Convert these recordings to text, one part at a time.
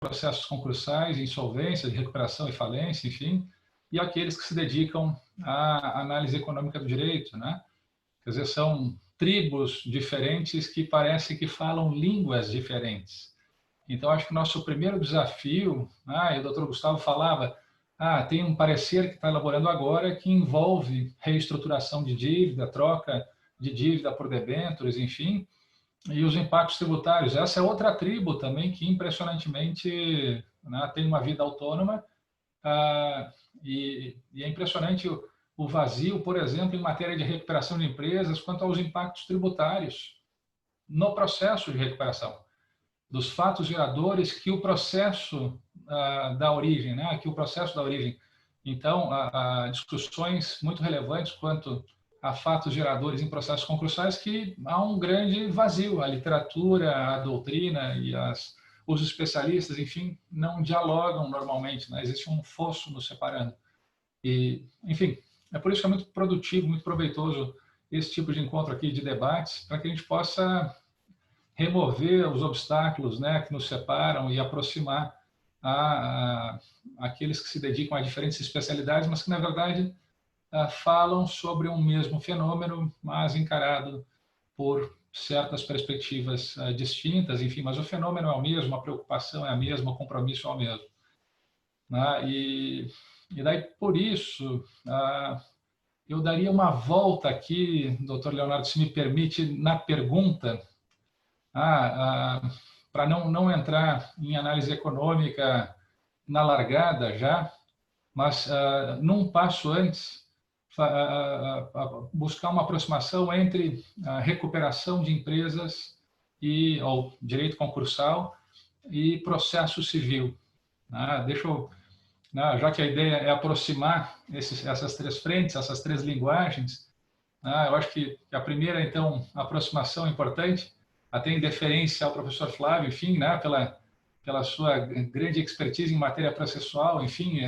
processos concursais, insolvência, de recuperação e falência, enfim, e aqueles que se dedicam à análise econômica do direito, né? Quer dizer, são tribos diferentes que parece que falam línguas diferentes. Então, acho que o nosso primeiro desafio, e o doutor Gustavo falava, tem um parecer que está elaborando agora que envolve reestruturação de dívida, troca de dívida por debêntures, enfim, e os impactos tributários. Essa é outra tribo também que, impressionantemente, tem uma vida autônoma, e é impressionante o vazio, por exemplo, em matéria de recuperação de empresas, quanto aos impactos tributários no processo de recuperação, dos fatos geradores que o processo da origem, que o processo da origem. Então, há discussões muito relevantes quanto a fatos geradores em processos concursais que há um grande vazio. A literatura, a doutrina e os especialistas, enfim, não dialogam normalmente, né? Existe um fosso nos separando. E, enfim, é por isso que é muito produtivo, muito proveitoso esse tipo de encontro aqui, de debates, para que a gente possa remover os obstáculos, né, que nos separam e aproximar aqueles que se dedicam a diferentes especialidades, mas que, na verdade, falam sobre um mesmo fenômeno, mas encarado por certas perspectivas distintas, enfim, mas o fenômeno é o mesmo, a preocupação é a mesma, o compromisso é o mesmo. Né? E daí, por isso, eu daria uma volta aqui, doutor Leonardo, se me permite, na pergunta, para não entrar em análise econômica na largada já, mas num passo antes, buscar uma aproximação entre a recuperação de empresas ou direito concursal e processo civil. Deixa eu, já que a ideia é aproximar essas três frentes, essas três linguagens, eu acho que a primeira, então, aproximação importante, até em deferência ao professor Flávio, enfim, pela sua grande expertise em matéria processual, enfim,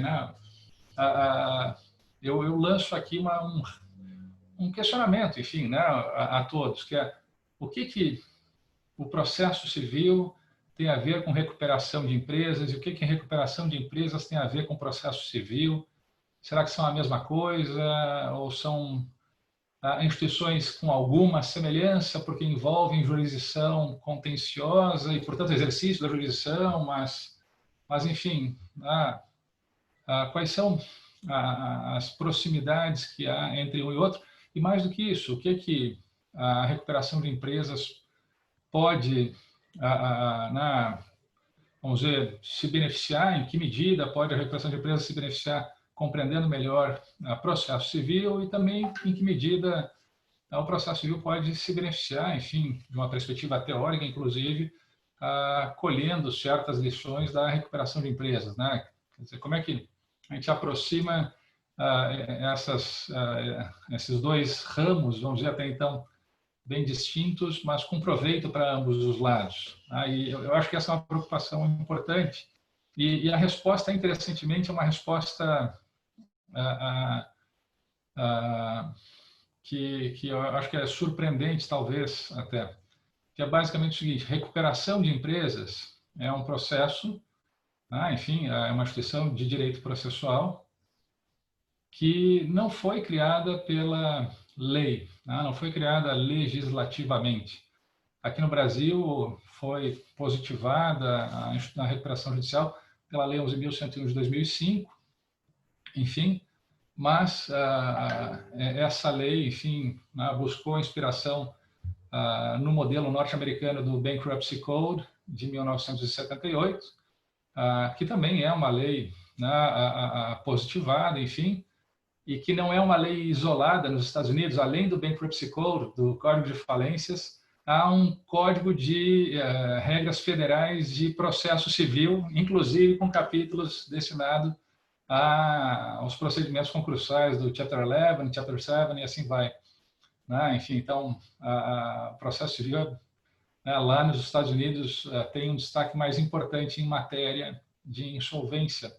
eu lanço aqui um questionamento, enfim, a todos, que é o que o processo civil tem a ver com recuperação de empresas e o que recuperação de empresas tem a ver com processo civil? Será que são a mesma coisa ou são instituições com alguma semelhança porque envolvem jurisdição contenciosa e, portanto, exercício da jurisdição, mas enfim, quais são as proximidades que há entre um e outro? E mais do que isso, o que a recuperação de empresas pode, vamos dizer, se beneficiar, em que medida pode a recuperação de empresas se beneficiar compreendendo melhor o processo civil e também em que medida o processo civil pode se beneficiar, enfim, de uma perspectiva teórica, inclusive, colhendo certas lições da recuperação de empresas, né? Quer dizer, como é que a gente aproxima esses dois ramos, vamos dizer, até então, bem distintos, mas com proveito para ambos os lados. E eu acho que essa é uma preocupação importante. E a resposta, interessantemente, é uma resposta que eu acho que é surpreendente, talvez, até, que é basicamente o seguinte: recuperação de empresas é um processo, enfim, é uma instituição de direito processual que não foi criada pela lei, não foi criada legislativamente. Aqui no Brasil foi positivada a recuperação judicial pela Lei 11.101 de 2005, enfim, mas essa lei, enfim, buscou inspiração no modelo norte-americano do Bankruptcy Code de 1978, que também é uma lei positivada, enfim, e que não é uma lei isolada nos Estados Unidos. Além do Bankruptcy Code, do Código de Falências, há um código de regras federais de processo civil, inclusive com capítulos destinados aos procedimentos concursais do Chapter 11, Chapter 7 e assim vai. Enfim, então, o processo civil lá nos Estados Unidos tem um destaque mais importante em matéria de insolvência.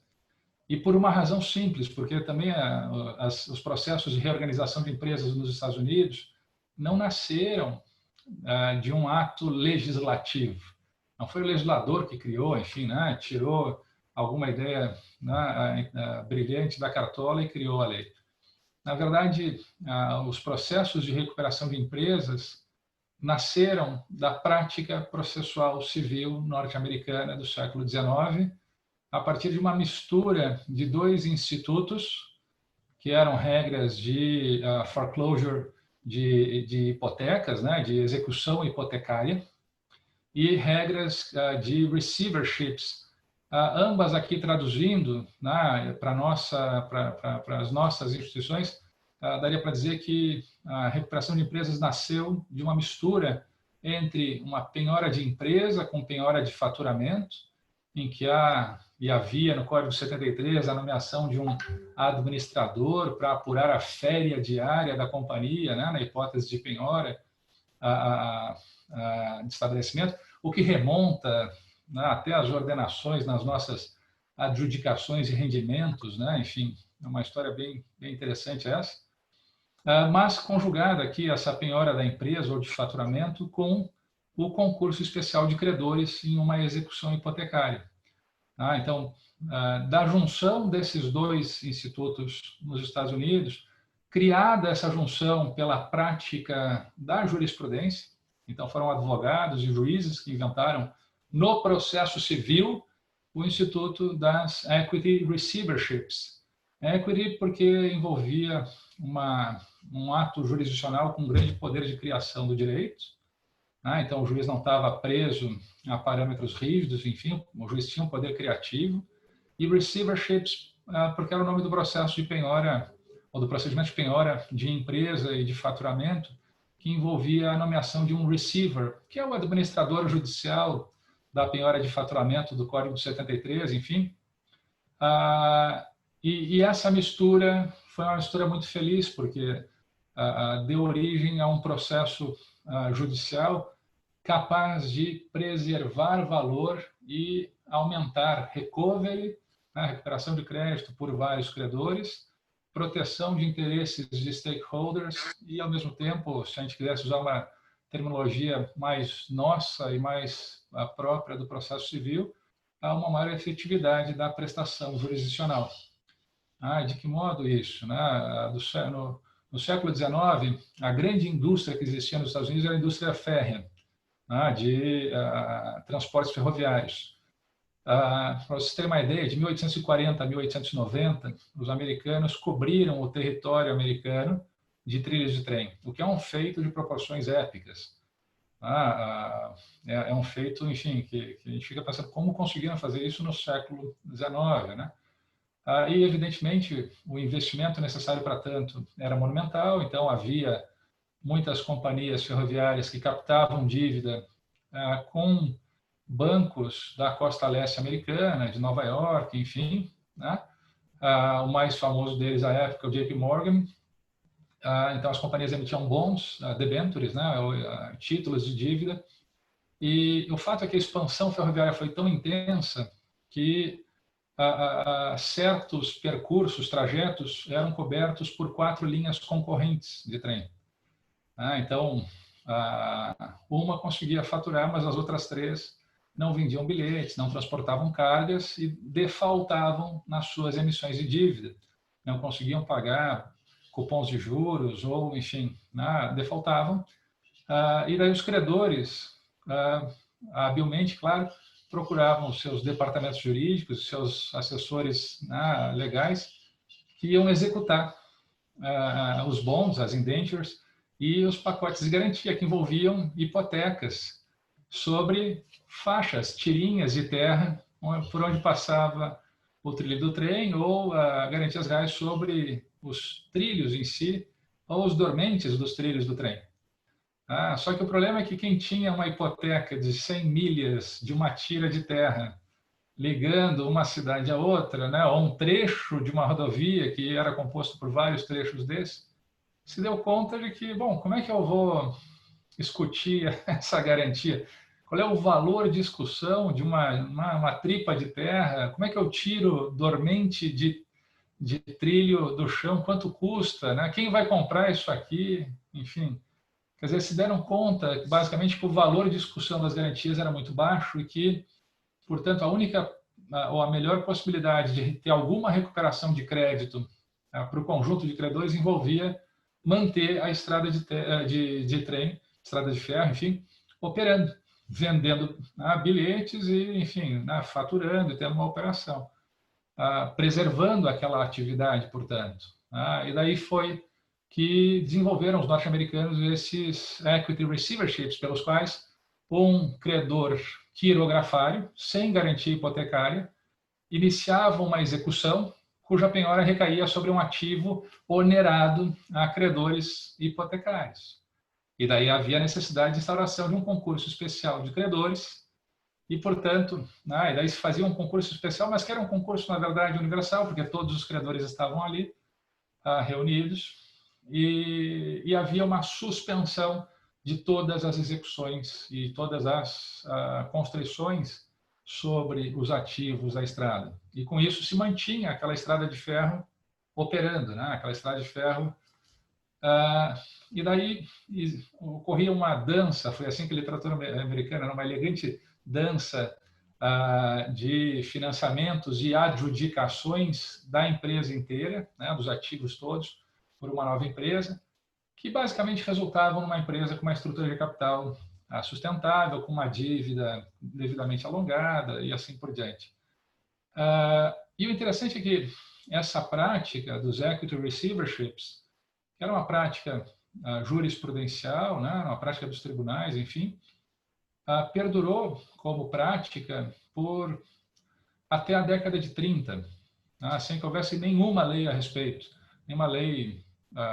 E por uma razão simples, porque também os processos de reorganização de empresas nos Estados Unidos não nasceram de um ato legislativo. não foi o legislador que criou, enfim, né, tirou alguma ideia, né, brilhante da cartola e criou a lei. Na verdade, os processos de recuperação de empresas nasceram da prática processual civil norte-americana do século XIX, a partir de uma mistura de dois institutos, que eram regras de foreclosure de hipotecas, né, de execução hipotecária, e regras de receiverships, ambas aqui traduzindo, né, para as nossas instituições, daria para dizer que a recuperação de empresas nasceu de uma mistura entre uma penhora de empresa com penhora de faturamento, em que havia no Código 73 a nomeação de um administrador para apurar a féria diária da companhia, né, na hipótese de penhora de estabelecimento, o que remonta, né, até as ordenações nas nossas adjudicações e rendimentos, né, enfim, é uma história bem interessante essa. Mas conjugada aqui essa penhora da empresa ou de faturamento com o concurso especial de credores em uma execução hipotecária. Então, da junção desses dois institutos nos Estados Unidos, criada essa junção pela prática da jurisprudência, então foram advogados e juízes que inventaram no processo civil o Instituto das Equity Receiverships. Equity porque envolvia um ato jurisdicional com grande poder de criação do direito. Então, o juiz não estava preso a parâmetros rígidos, enfim, o juiz tinha um poder criativo. E receiverships, porque era o nome do processo de penhora, ou do procedimento de penhora de empresa e de faturamento, que envolvia a nomeação de um receiver, que é o administrador judicial da penhora de faturamento do Código 73, enfim. E essa mistura foi uma mistura muito feliz, porque deu origem a um processo judicial capaz de preservar valor e aumentar recovery, recuperação de crédito por vários credores, proteção de interesses de stakeholders e, ao mesmo tempo, se a gente quisesse usar uma terminologia mais nossa e mais própria do processo civil, há uma maior efetividade da prestação jurisdicional. De que modo isso? No século XIX, a grande indústria que existia nos Estados Unidos era a indústria férrea, de transportes ferroviários. Para vocês terem uma ideia, de 1840 a 1890, os americanos cobriram o território americano de trilhos de trem, o que é um feito de proporções épicas. É um feito, enfim, que a gente fica pensando como conseguiram fazer isso no século XIX, né? E, evidentemente, o investimento necessário para tanto era monumental, então havia muitas companhias ferroviárias que captavam dívida com bancos da costa leste americana, de Nova York, enfim, né? O mais famoso deles à época, o JP Morgan. Então, as companhias emitiam bons, debentures, né? Títulos de dívida, e o fato é que a expansão ferroviária foi tão intensa que certos percursos, trajetos, eram cobertos por 4 linhas concorrentes de trem. Então, uma conseguia faturar, mas as outras 3 não vendiam bilhetes, não transportavam cargas e defaultavam nas suas emissões de dívida. Não conseguiam pagar cupons de juros ou, enfim, defaultavam. E daí os credores, habilmente, claro, procuravam os seus departamentos jurídicos, os seus assessores legais, que iam executar os bons, as indentures, e os pacotes de garantia, que envolviam hipotecas sobre faixas, tirinhas de terra, por onde passava o trilho do trem, ou garantias reais sobre os trilhos em si, ou os dormentes dos trilhos do trem. Só que o problema é que quem tinha uma hipoteca de 100 milhas de uma tira de terra ligando uma cidade a outra, né, ou um trecho de uma rodovia que era composto por vários trechos desses, se deu conta de que, bom, como é que eu vou discutir essa garantia? Qual é o valor de discussão de uma tripa de terra? Como é que eu tiro dormente de trilho do chão? Quanto custa? Né? Quem vai comprar isso aqui? Enfim, quer dizer, se deram conta, basicamente, que o valor de discussão das garantias era muito baixo e que, portanto, a única ou a melhor possibilidade de ter alguma recuperação de crédito para o conjunto de credores envolvia manter a estrada de trem, estrada de ferro, enfim, operando, vendendo bilhetes e, enfim, faturando e tendo uma operação, preservando aquela atividade, portanto. E daí foi que desenvolveram os norte-americanos esses equity receiverships, pelos quais um credor quirografário, sem garantia hipotecária, iniciava uma execução cuja penhora recaía sobre um ativo onerado a credores hipotecários. E daí havia a necessidade de instauração de um concurso especial de credores e, portanto, e daí se fazia um concurso especial, mas que era um concurso, na verdade, universal, porque todos os credores estavam ali reunidos e havia uma suspensão de todas as execuções e todas as constrições sobre os ativos da estrada. E com isso se mantinha aquela estrada de ferro operando, aquela estrada de ferro. E daí ocorria uma dança, foi assim que a literatura americana, era uma elegante dança de financiamentos e adjudicações da empresa inteira, dos ativos todos, por uma nova empresa, que basicamente resultavam numa empresa com uma estrutura de capital sustentável, com uma dívida devidamente alongada e assim por diante. E o interessante é que essa prática dos equity receiverships, que era uma prática jurisprudencial, uma prática dos tribunais, enfim, perdurou como prática por até a década de 30, sem que houvesse nenhuma lei a respeito, nenhuma lei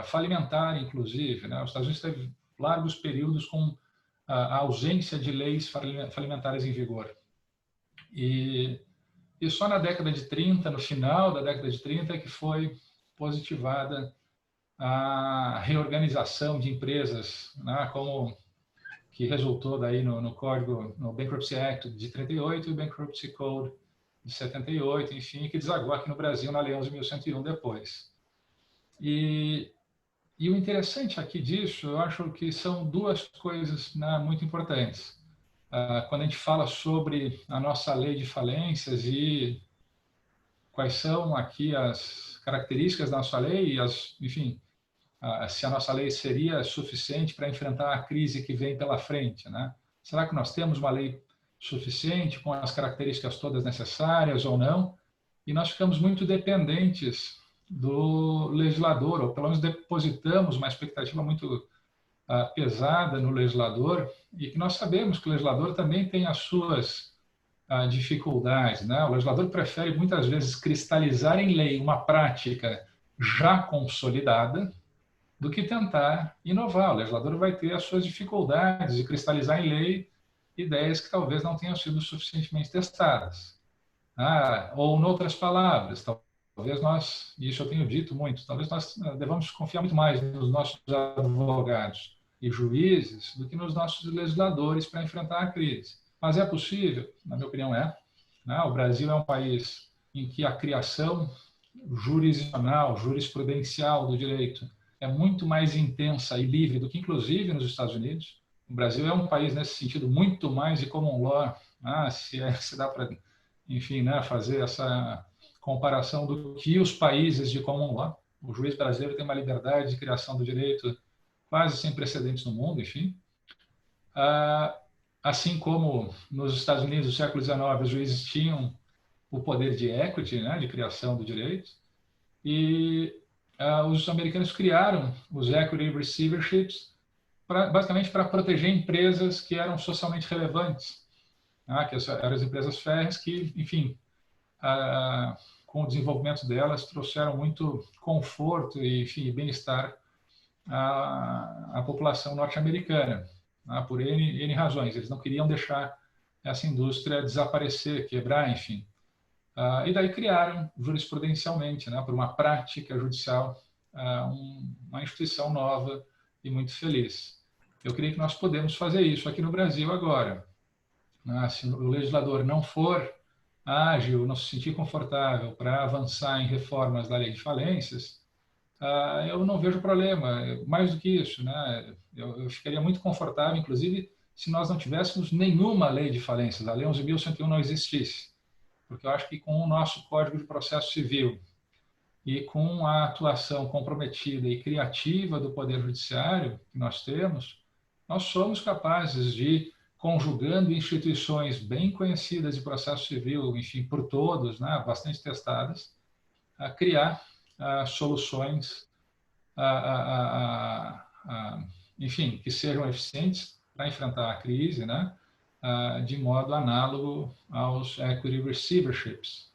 falimentar, inclusive. Os Estados Unidos teve largos períodos com a ausência de leis falimentares em vigor. E só na década de 30, no final da década de 30, é que foi positivada a reorganização de empresas, como que resultou daí no Código, no Bankruptcy Act de 38 e o Bankruptcy Code de 78, enfim, que desagou aqui no Brasil na Lei 11.101 depois. E o interessante aqui disso, eu acho que são duas coisas muito importantes. Quando a gente fala sobre a nossa lei de falências e quais são aqui as características da nossa lei, enfim, se a nossa lei seria suficiente para enfrentar a crise que vem pela frente, Será que nós temos uma lei suficiente com as características todas necessárias ou não? E nós ficamos muito dependentes do legislador, ou pelo menos depositamos uma expectativa muito pesada no legislador, e que nós sabemos que o legislador também tem as suas dificuldades. O legislador prefere muitas vezes cristalizar em lei uma prática já consolidada do que tentar inovar. O legislador vai ter as suas dificuldades de cristalizar em lei ideias que talvez não tenham sido suficientemente testadas. Ou, em outras palavras, talvez nós, e isso eu tenho dito muito, talvez nós devamos confiar muito mais nos nossos advogados e juízes do que nos nossos legisladores para enfrentar a crise. Mas é possível? Na minha opinião, é. O Brasil é um país em que a criação jurisdicional, jurisprudencial do direito é muito mais intensa e livre do que, inclusive, nos Estados Unidos. O Brasil é um país, nesse sentido, muito mais de common law, se dá para, enfim, fazer essa comparação do que os países de common law. O juiz brasileiro tem uma liberdade de criação do direito quase sem precedentes no mundo, enfim. Assim como nos Estados Unidos, no século XIX, os juízes tinham o poder de equity, de criação do direito, e os americanos criaram os equity receiverships basicamente para proteger empresas que eram socialmente relevantes, que eram as empresas férreas que, enfim, com o desenvolvimento delas, trouxeram muito conforto e, enfim, bem-estar à população norte-americana, por N razões. Eles não queriam deixar essa indústria desaparecer, quebrar, enfim. E daí criaram jurisprudencialmente, por uma prática judicial, uma instituição nova e muito feliz. Eu creio que nós podemos fazer isso aqui no Brasil agora. Se o legislador não for ágil, não se sentir confortável para avançar em reformas da lei de falências, eu não vejo problema. Mais do que isso, né? Eu ficaria muito confortável, inclusive, se nós não tivéssemos nenhuma lei de falências, a Lei 11.101 não existisse, porque eu acho que com o nosso Código de Processo Civil e com a atuação comprometida e criativa do Poder Judiciário que nós temos, nós somos capazes de, conjugando instituições bem conhecidas de processo civil, enfim, por todos, né, bastante testadas, a criar soluções, enfim, que sejam eficientes para enfrentar a crise, né, de modo análogo aos equity receiverships.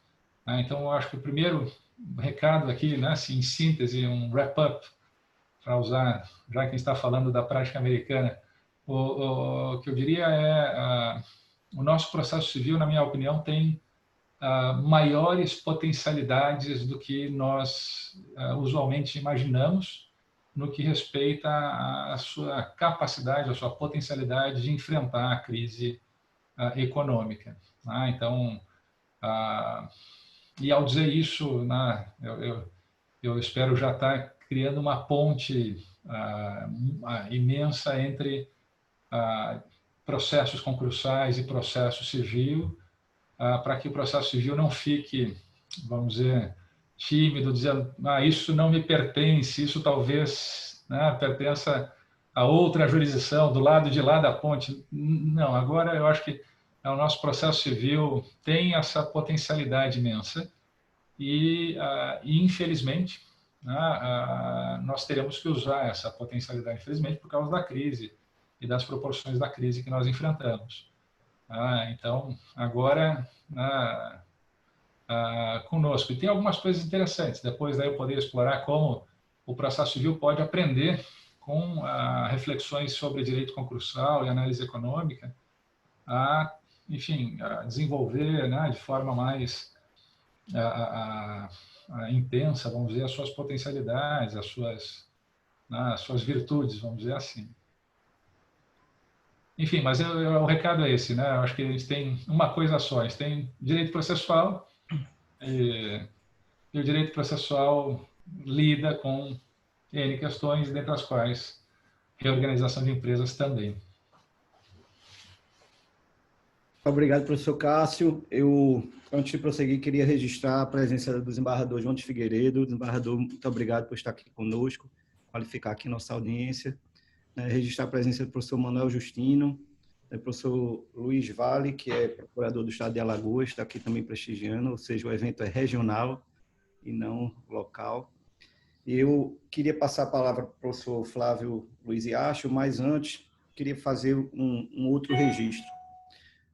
Então, eu acho que o primeiro recado aqui, né, assim, em síntese, um wrap-up, para usar, já que a gente está falando da prática americana, o que eu diria é o nosso processo civil, na minha opinião, tem maiores potencialidades do que nós usualmente imaginamos no que respeita à sua capacidade, à sua potencialidade de enfrentar a crise econômica. Então, e ao dizer isso, né, eu espero já estar criando uma ponte imensa entre processos concursais e processo civil, para que o processo civil não fique, vamos dizer, tímido, dizendo, isso não me pertence, isso talvez, né, pertença a outra jurisdição, do lado de lá da ponte. Não, agora eu acho que o nosso processo civil tem essa potencialidade imensa e infelizmente, nós teremos que usar essa potencialidade, infelizmente, por causa da crise e das proporções da crise que nós enfrentamos. Então, agora, conosco. E tem algumas coisas interessantes. Depois daí eu poder explorar como o processo civil pode aprender com reflexões sobre direito concursal e análise econômica, enfim, desenvolver, né, de forma mais intensa, vamos dizer, as suas potencialidades, as suas virtudes, vamos dizer assim. Enfim, mas o recado é esse, né? Eu acho que a gente tem uma coisa só, a gente tem direito processual e o direito processual lida com N questões, dentre as quais reorganização de empresas também. Obrigado, professor Cássio. Eu, antes de prosseguir, queria registrar a presença do desembargador João de Figueiredo. Desembargador, muito obrigado por estar aqui conosco, qualificar aqui nossa audiência. Registrar a presença do professor Manuel Justino, do professor Luiz Vale, que é procurador do Estado de Alagoas, está aqui também prestigiando, ou seja, o evento é regional e não local. Eu queria passar a palavra para o professor Flávio Luiz Iacho, mas antes queria fazer um outro registro.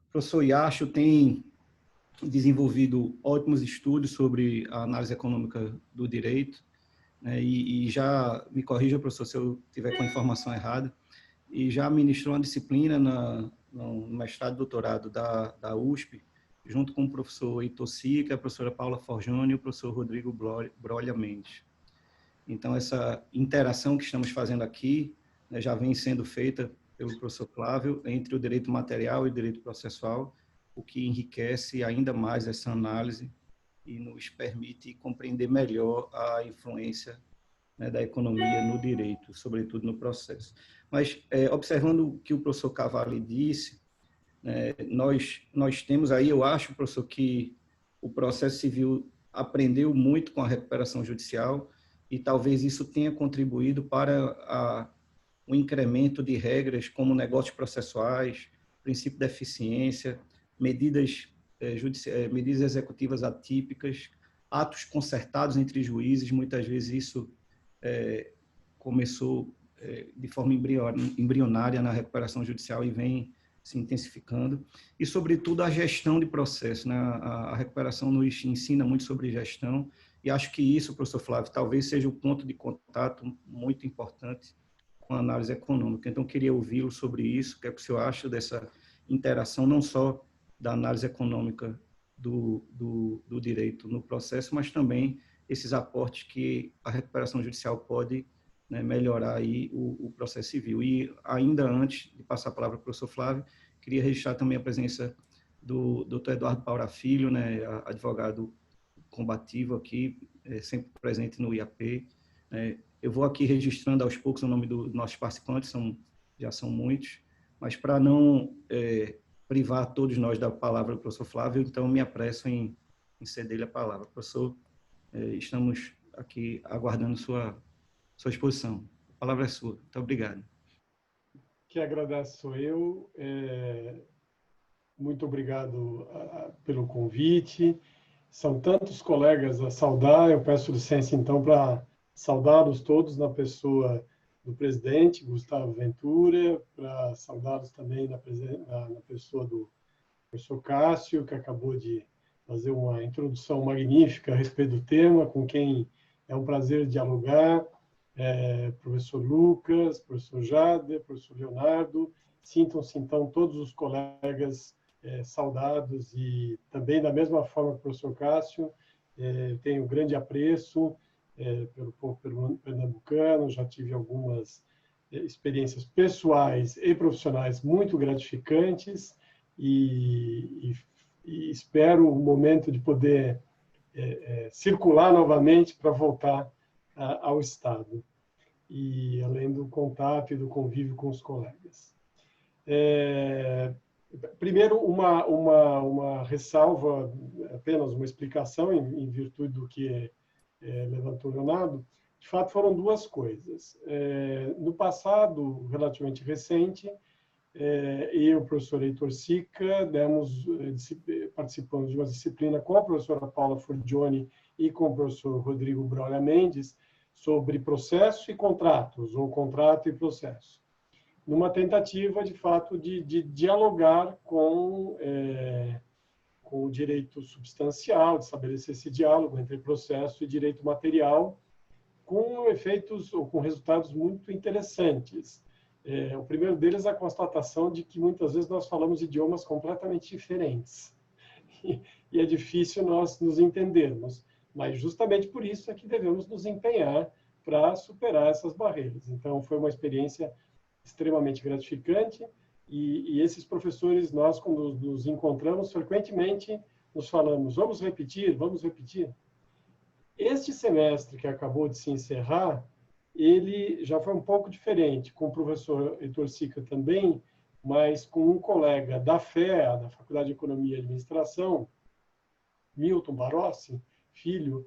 O professor Iacho tem desenvolvido ótimos estudos sobre a análise econômica do direito, né, e já, me corrija, professor, se eu tiver com a informação errada, e já ministrou uma disciplina no mestrado e doutorado da USP, junto com o professor Heitor Sica, a professora Paula Forgione e o professor Rodrigo Brolha Mendes. Então, essa interação que estamos fazendo aqui, né, já vem sendo feita pelo professor Flávio entre o direito material e o direito processual, o que enriquece ainda mais essa análise e nos permite compreender melhor a influência, né, da economia no direito, sobretudo no processo. Mas, observando o que o professor Cavalli disse, nós temos aí, eu acho, professor, que o processo civil aprendeu muito com a recuperação judicial e talvez isso tenha contribuído para o incremento de regras como negócios processuais, princípio da eficiência, medidas executivas atípicas, atos concertados entre juízes. Muitas vezes isso começou de forma embrionária na recuperação judicial e vem se intensificando. E, sobretudo, a gestão de processo, né? A recuperação nos ensina muito sobre gestão e acho que isso, professor Flávio, talvez seja o ponto de contato muito importante com a análise econômica. Então, queria ouvi-lo sobre isso, o que é que o senhor acha dessa interação, não só da análise econômica do direito no processo, mas também esses aportes que a recuperação judicial pode, né, melhorar aí o processo civil. E ainda antes de passar a palavra para o professor Flávio, queria registrar também a presença do Dr. Eduardo Paura Filho, né, advogado combativo aqui, sempre presente no IAP, Eu vou aqui registrando aos poucos o nome dos nossos participantes, já são muitos, mas para não privar todos nós da palavra do professor Flávio, então me apresso em ceder-lhe a palavra. Professor, estamos aqui aguardando sua exposição. A palavra é sua. Muito obrigado. Que agradeço sou eu. Muito obrigado pelo convite. São tantos colegas a saudar. Eu peço licença, então, para saudá-los todos na pessoa do presidente, Gustavo Ventura, para saudá-los também na pessoa do professor Cássio, que acabou de fazer uma introdução magnífica a respeito do tema, com quem é um prazer dialogar, professor Lucas, professor Jader, professor Leonardo. Sintam-se, então, todos os colegas saudados, e também, da mesma forma, professor Cássio, tenho grande apreço pelo povo pernambucano, já tive algumas experiências pessoais e profissionais muito gratificantes, e espero o momento de poder circular novamente para voltar ao Estado, e além do contato e do convívio com os colegas. Primeiro, uma ressalva, apenas uma explicação em virtude do que levantou o Leonardo. De fato, foram duas coisas. No passado, relativamente recente, eu e o professor Heitor Sica participamos de uma disciplina com a professora Paula Forgione e com o professor Rodrigo Braga Mendes sobre processo e contratos, ou contrato e processo, numa tentativa, de fato, de dialogar com o direito substancial, de estabelecer esse diálogo entre processo e direito material, com efeitos ou com resultados muito interessantes. O primeiro deles é a constatação de que muitas vezes nós falamos idiomas completamente diferentes e é difícil nós nos entendermos, mas justamente por isso é que devemos nos empenhar para superar essas barreiras. Então, foi uma experiência extremamente gratificante, e esses professores, nós, quando nos encontramos, frequentemente nos falamos: vamos repetir, vamos repetir. Este semestre que acabou de se encerrar, ele já foi um pouco diferente, com o professor Heitor Sica também, mas com um colega da FEA, da Faculdade de Economia e Administração, Milton Barossi, filho.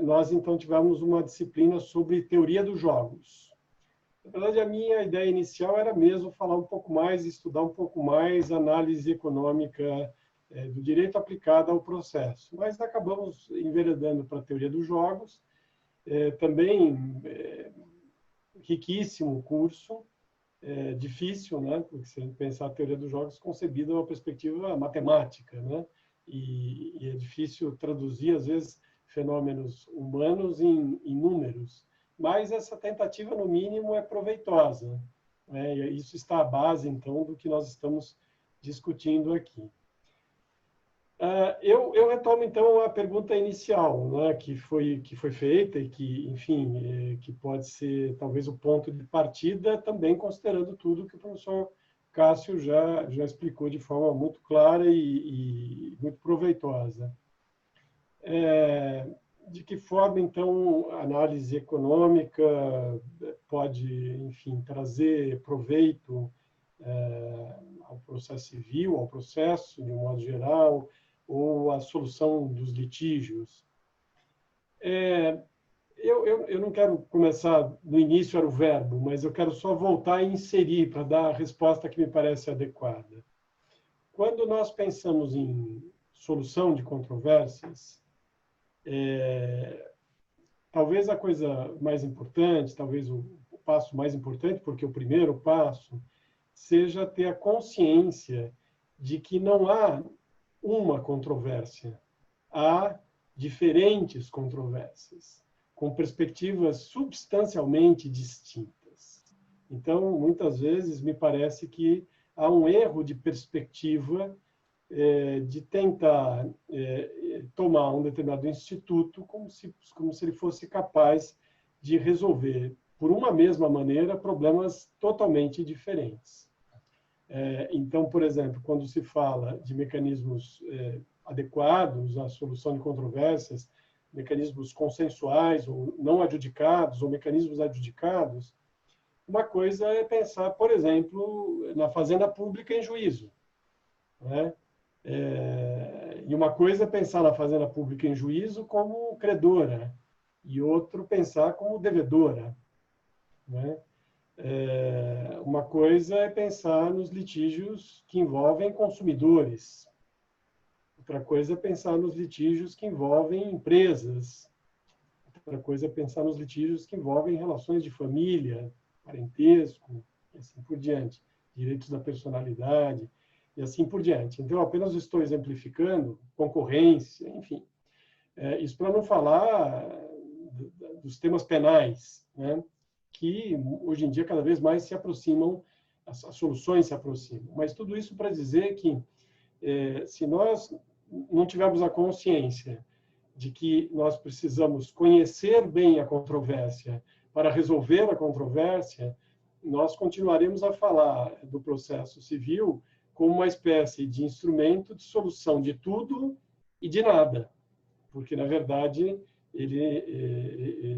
Nós, então, tivemos uma disciplina sobre teoria dos jogos. Na verdade, a minha ideia inicial era mesmo falar um pouco mais, estudar um pouco mais análise econômica do direito aplicado ao processo, mas acabamos enveredando para a teoria dos jogos. Também riquíssimo curso, difícil, né? Porque se a gente pensar a teoria dos jogos concebida uma perspectiva matemática, né? E é difícil traduzir, às vezes, fenômenos humanos em números. Mas essa tentativa, no mínimo, é proveitosa. E isso está à base, então, do que nós estamos discutindo aqui. Eu retomo, então, a pergunta inicial, né, que foi feita e que, enfim, que pode ser, talvez, o ponto de partida, também considerando tudo que o professor Cássio já explicou de forma muito clara e muito proveitosa. De que forma, então, a análise econômica pode, enfim, trazer proveito ao processo civil, ao processo, de um modo geral, ou à solução dos litígios? Eu não quero começar, no início era o verbo, mas eu quero só voltar e inserir para dar a resposta que me parece adequada. Quando nós pensamos em solução de controvérsias, talvez a coisa mais importante, talvez o passo mais importante, porque o primeiro passo seja ter a consciência de que não há uma controvérsia, há diferentes controvérsias, com perspectivas substancialmente distintas. Então, muitas vezes, me parece que há um erro de perspectiva de tentar tomar um determinado instituto como se ele fosse capaz de resolver, por uma mesma maneira, problemas totalmente diferentes. Então, por exemplo, quando se fala de mecanismos adequados à solução de controvérsias mecanismos consensuais ou não adjudicados, ou mecanismos adjudicados, uma coisa é pensar, por exemplo, na fazenda pública em juízo, né? E uma coisa é pensar na fazenda pública em juízo como credora, e outro pensar como devedora, né? Uma coisa é pensar nos litígios que envolvem consumidores. Outra coisa é pensar nos litígios que envolvem empresas. Outra coisa é pensar nos litígios que envolvem relações de família, parentesco, e assim por diante. Direitos da personalidade, e assim por diante. Então, apenas estou exemplificando concorrência, enfim. Isso para não falar dos temas penais, né? Que hoje em dia cada vez mais se aproximam, as soluções se aproximam. Mas tudo isso para dizer que se nós não tivermos a consciência de que nós precisamos conhecer bem a controvérsia para resolver a controvérsia, nós continuaremos a falar do processo civil como uma espécie de instrumento de solução de tudo e de nada, porque, na verdade,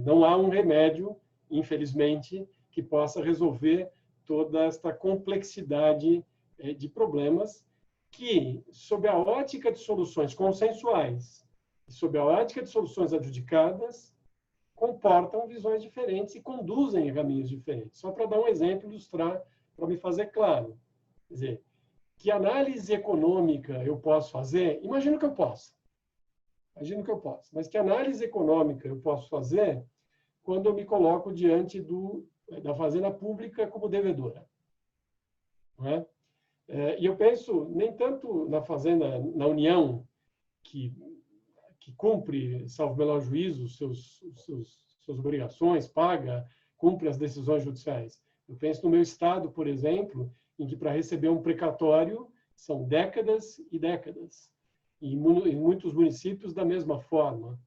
não há um remédio, infelizmente, que possa resolver toda esta complexidade de problemas que, sob a ótica de soluções consensuais e sob a ótica de soluções adjudicadas, comportam visões diferentes e conduzem a caminhos diferentes. Só para dar um exemplo, ilustrar, para me fazer claro. Quer dizer, que análise econômica eu posso fazer? Imagino que eu possa. Imagino que eu posso. Mas que análise econômica eu posso fazer quando eu me coloco diante da fazenda pública como devedora? Não é? E eu penso nem tanto na fazenda, na União, que cumpre, salvo o melhor juízo, suas obrigações, paga, cumpre as decisões judiciais. Eu penso no meu estado, por exemplo, em que para receber um precatório são décadas e décadas. E em muitos municípios da mesma forma.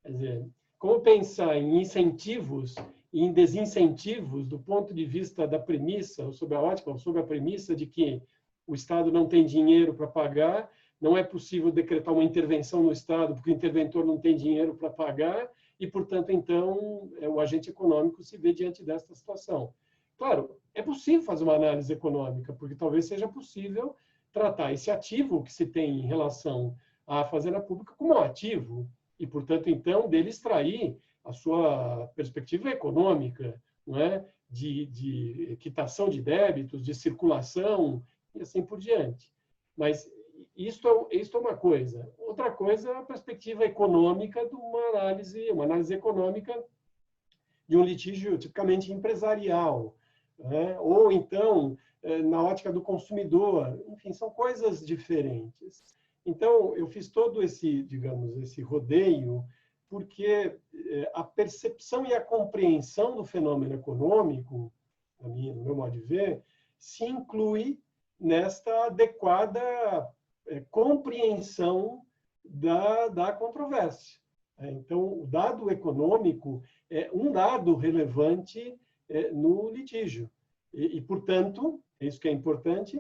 Quer dizer, como pensar em incentivos e em desincentivos do ponto de vista da premissa, ou sob a ótica, ou sob a premissa de que o Estado não tem dinheiro para pagar, não é possível decretar uma intervenção no Estado porque o interventor não tem dinheiro para pagar e, portanto, então, o agente econômico se vê diante desta situação. Claro, é possível fazer uma análise econômica, porque talvez seja possível tratar esse ativo que se tem em relação à fazenda pública como um ativo e, portanto, então, dele extrair a sua perspectiva econômica, não é? de quitação de débitos, de circulação e assim por diante. Mas isto é uma coisa. Outra coisa é a perspectiva econômica de uma análise econômica de um litígio tipicamente empresarial, né? Ou então na ótica do consumidor. Enfim, são coisas diferentes. Então, eu fiz todo esse rodeio porque a percepção e a compreensão do fenômeno econômico, no meu modo de ver, se inclui nesta adequada compreensão da controvérsia. Então, o dado econômico é um dado relevante no litígio. E, portanto, é isso que é importante,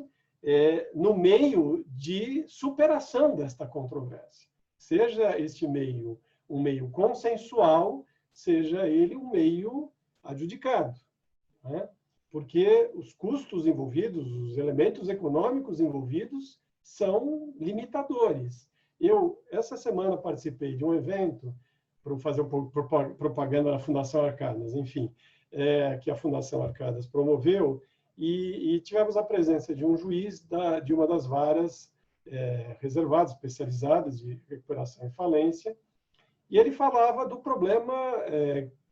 no meio de superação desta controvérsia. Seja este meio um meio consensual, seja ele um meio adjudicado, né? Porque os custos envolvidos, os elementos econômicos envolvidos são limitadores. Eu, essa semana, participei de um evento, para fazer um pouco de propaganda da Fundação Arcadas, enfim, que a Fundação Arcadas promoveu, e tivemos a presença de um juiz de uma das varas reservadas, especializadas de recuperação e falência, e ele falava do problema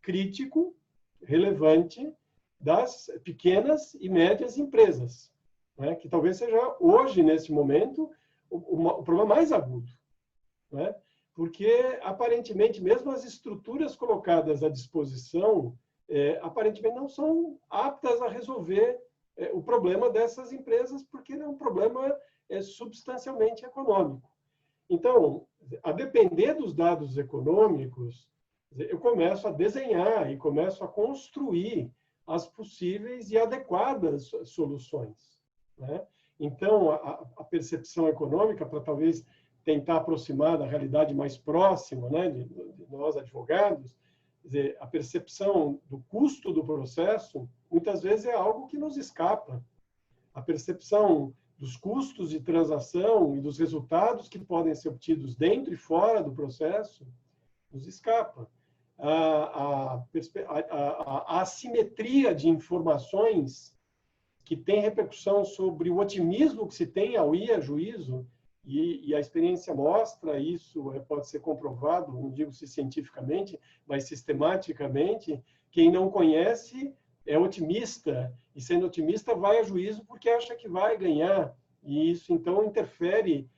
crítico, relevante, das pequenas e médias empresas, né? Que talvez seja hoje, nesse momento, o problema mais agudo, né? Porque, aparentemente, mesmo as estruturas colocadas à disposição, aparentemente não são aptas a resolver o problema dessas empresas, porque é um problema substancialmente econômico. Então, a depender dos dados econômicos, eu começo a desenhar e começo a construir as possíveis e adequadas soluções, né? Então, a percepção econômica, para talvez tentar aproximar da realidade mais próxima, né, nós advogados, quer dizer, a percepção do custo do processo, muitas vezes é algo que nos escapa. A percepção dos custos de transação e dos resultados que podem ser obtidos dentro e fora do processo nos escapa. A assimetria de informações que tem repercussão sobre o otimismo que se tem ao ir a juízo, e a experiência mostra isso, pode ser comprovado, não digo se cientificamente, mas sistematicamente, quem não conhece é otimista, e sendo otimista vai a juízo porque acha que vai ganhar, e isso então interfere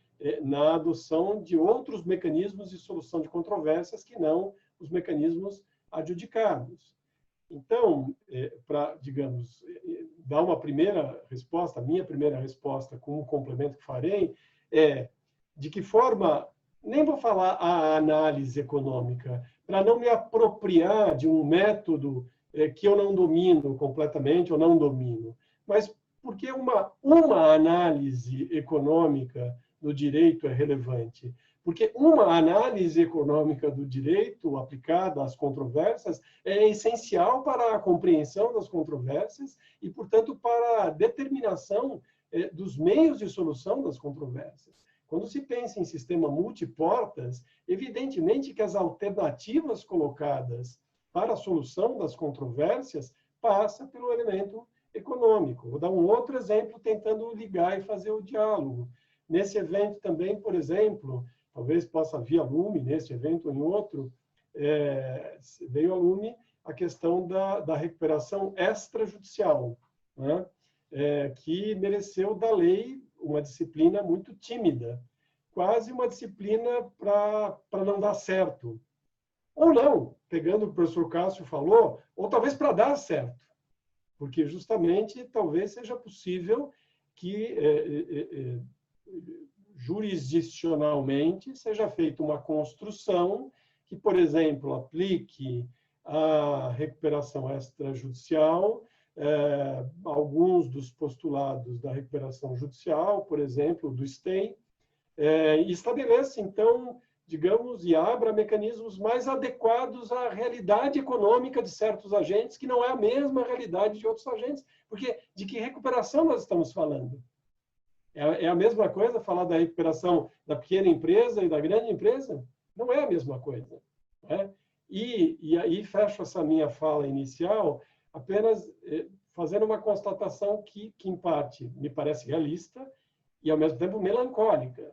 na adoção de outros mecanismos de solução de controvérsias que não os mecanismos adjudicados. Então, para, digamos, dar uma primeira resposta, a minha primeira resposta com o complemento que farei, é de que forma, nem vou falar a análise econômica, para não me apropriar de um método que eu não domino completamente ou não domino, mas porque uma análise econômica do direito é relevante. Porque uma análise econômica do direito aplicada às controvérsias é essencial para a compreensão das controvérsias e, portanto, para a determinação dos meios de solução das controvérsias. Quando se pensa em sistema multiportas, evidentemente que as alternativas colocadas para a solução das controvérsias passa pelo elemento econômico. Vou dar um outro exemplo tentando ligar e fazer o diálogo. Nesse evento também, por exemplo, talvez possa vir a lume, nesse evento ou em outro, veio a lume a questão da recuperação extrajudicial, né? Que mereceu da lei uma disciplina muito tímida, quase uma disciplina para não dar certo. Ou não, pegando o que o professor Cássio falou, ou talvez para dar certo, porque justamente talvez seja possível que jurisdicionalmente seja feita uma construção que, por exemplo, aplique a recuperação extrajudicial, alguns dos postulados da recuperação judicial, por exemplo, do STEI, e estabeleça, então, digamos, e abra mecanismos mais adequados à realidade econômica de certos agentes, que não é a mesma realidade de outros agentes, porque de que recuperação nós estamos falando? É a mesma coisa falar da recuperação da pequena empresa e da grande empresa? Não é a mesma coisa, né? E aí fecho essa minha fala inicial apenas fazendo uma constatação que, em parte, me parece realista e, ao mesmo tempo, melancólica.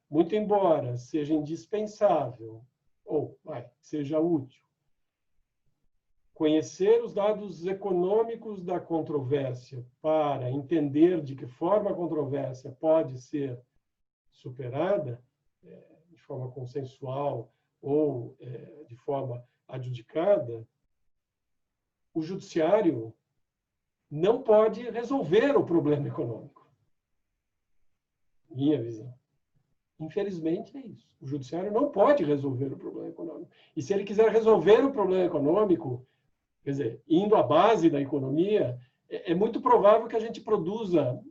Muito embora seja indispensável, ou seja útil, conhecer os dados econômicos da controvérsia para entender de que forma a controvérsia pode ser superada, de forma consensual ou de forma adjudicada, o judiciário não pode resolver o problema econômico. Minha visão. Infelizmente é isso. O judiciário não pode resolver o problema econômico. E se ele quiser resolver o problema econômico, quer dizer, indo à base da economia, é muito provável que a gente produza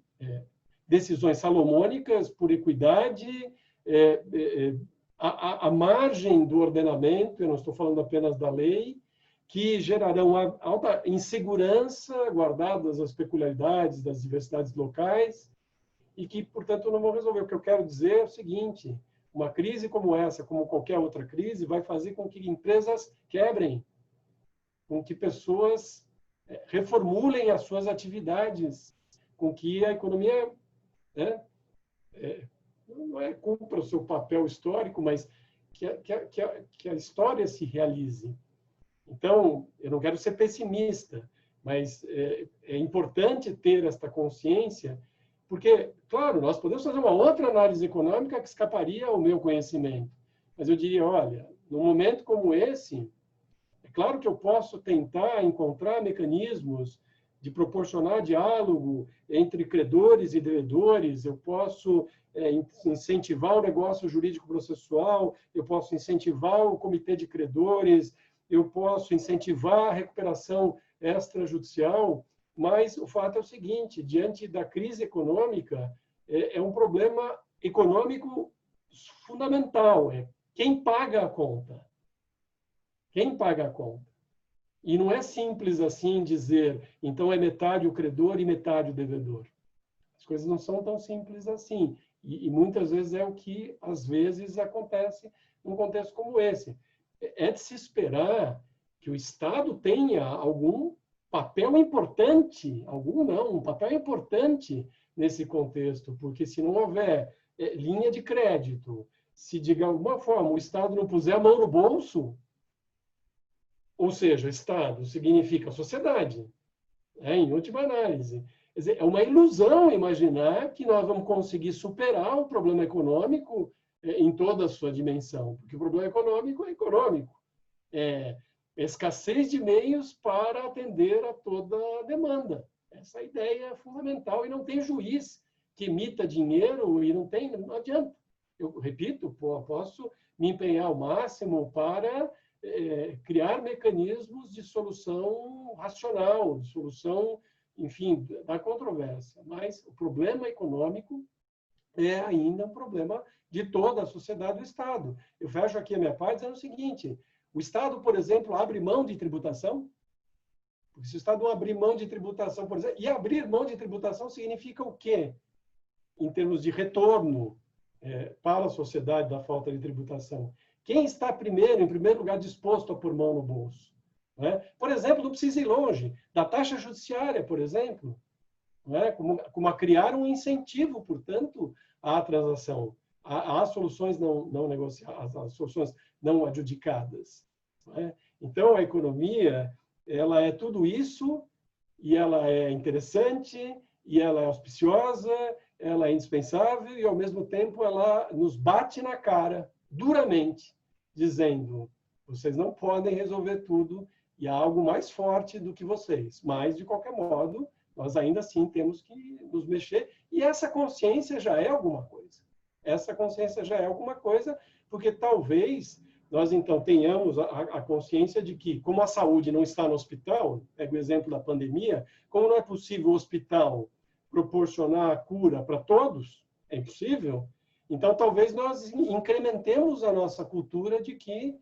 decisões salomônicas por equidade, à margem do ordenamento, eu não estou falando apenas da lei, que gerarão alta insegurança, guardadas as peculiaridades das diversidades locais, e que, portanto, não vão resolver. O que eu quero dizer é o seguinte: uma crise como essa, como qualquer outra crise, vai fazer com que empresas quebrem, com que pessoas reformulem as suas atividades, com que a economia não cumpra o seu papel histórico, mas que a história se realize. Então, eu não quero ser pessimista, mas é importante ter esta consciência, porque, claro, nós podemos fazer uma outra análise econômica que escaparia ao meu conhecimento, mas eu diria, olha, num momento como esse, é claro que eu posso tentar encontrar mecanismos de proporcionar diálogo entre credores e devedores, eu posso incentivar o negócio jurídico processual, eu posso incentivar o comitê de credores, eu posso incentivar a recuperação extrajudicial, mas o fato é o seguinte: diante da crise econômica, é um problema econômico fundamental, quem paga a conta? Quem paga a conta? E não é simples assim dizer, então é metade o credor e metade o devedor. As coisas não são tão simples assim. E muitas vezes é o que, às vezes, acontece num contexto como esse. É de se esperar que o Estado tenha algum papel importante, um papel importante nesse contexto, porque se não houver linha de crédito, se de alguma forma o Estado não puser a mão no bolso, ou seja, Estado significa sociedade, em última análise. Quer dizer, é uma ilusão imaginar que nós vamos conseguir superar o problema econômico em toda a sua dimensão, porque o problema econômico é econômico. É escassez de meios para atender a toda a demanda. Essa ideia é fundamental e não tem juiz que emita dinheiro e não adianta. Eu repito, posso me empenhar ao máximo para criar mecanismos de solução racional, de solução, enfim, da controvérsia. Mas o problema econômico é ainda um problema de toda a sociedade do Estado. Eu fecho aqui a minha parte dizendo o seguinte: o Estado, por exemplo, abre mão de tributação? Porque se o Estado não abrir mão de tributação, por exemplo, e abrir mão de tributação significa o quê? Em termos de retorno para a sociedade da falta de tributação. Quem está em primeiro lugar, disposto a pôr mão no bolso? Né? Por exemplo, não precisa ir longe, da taxa judiciária, por exemplo, né? como a criar um incentivo, portanto, à transação, às soluções não negociadas, às soluções não adjudicadas. Né? Então, a economia, ela é tudo isso, e ela é interessante, e ela é auspiciosa, ela é indispensável, e, ao mesmo tempo, ela nos bate na cara, duramente, dizendo: vocês não podem resolver tudo, e há algo mais forte do que vocês. Mas, de qualquer modo, nós ainda assim temos que nos mexer, e essa consciência já é alguma coisa. Essa consciência já é alguma coisa, porque talvez nós, então, tenhamos a consciência de que, como a saúde não está no hospital, pega o exemplo da pandemia, como não é possível o hospital proporcionar a cura para todos, é impossível, então talvez nós incrementemos a nossa cultura de que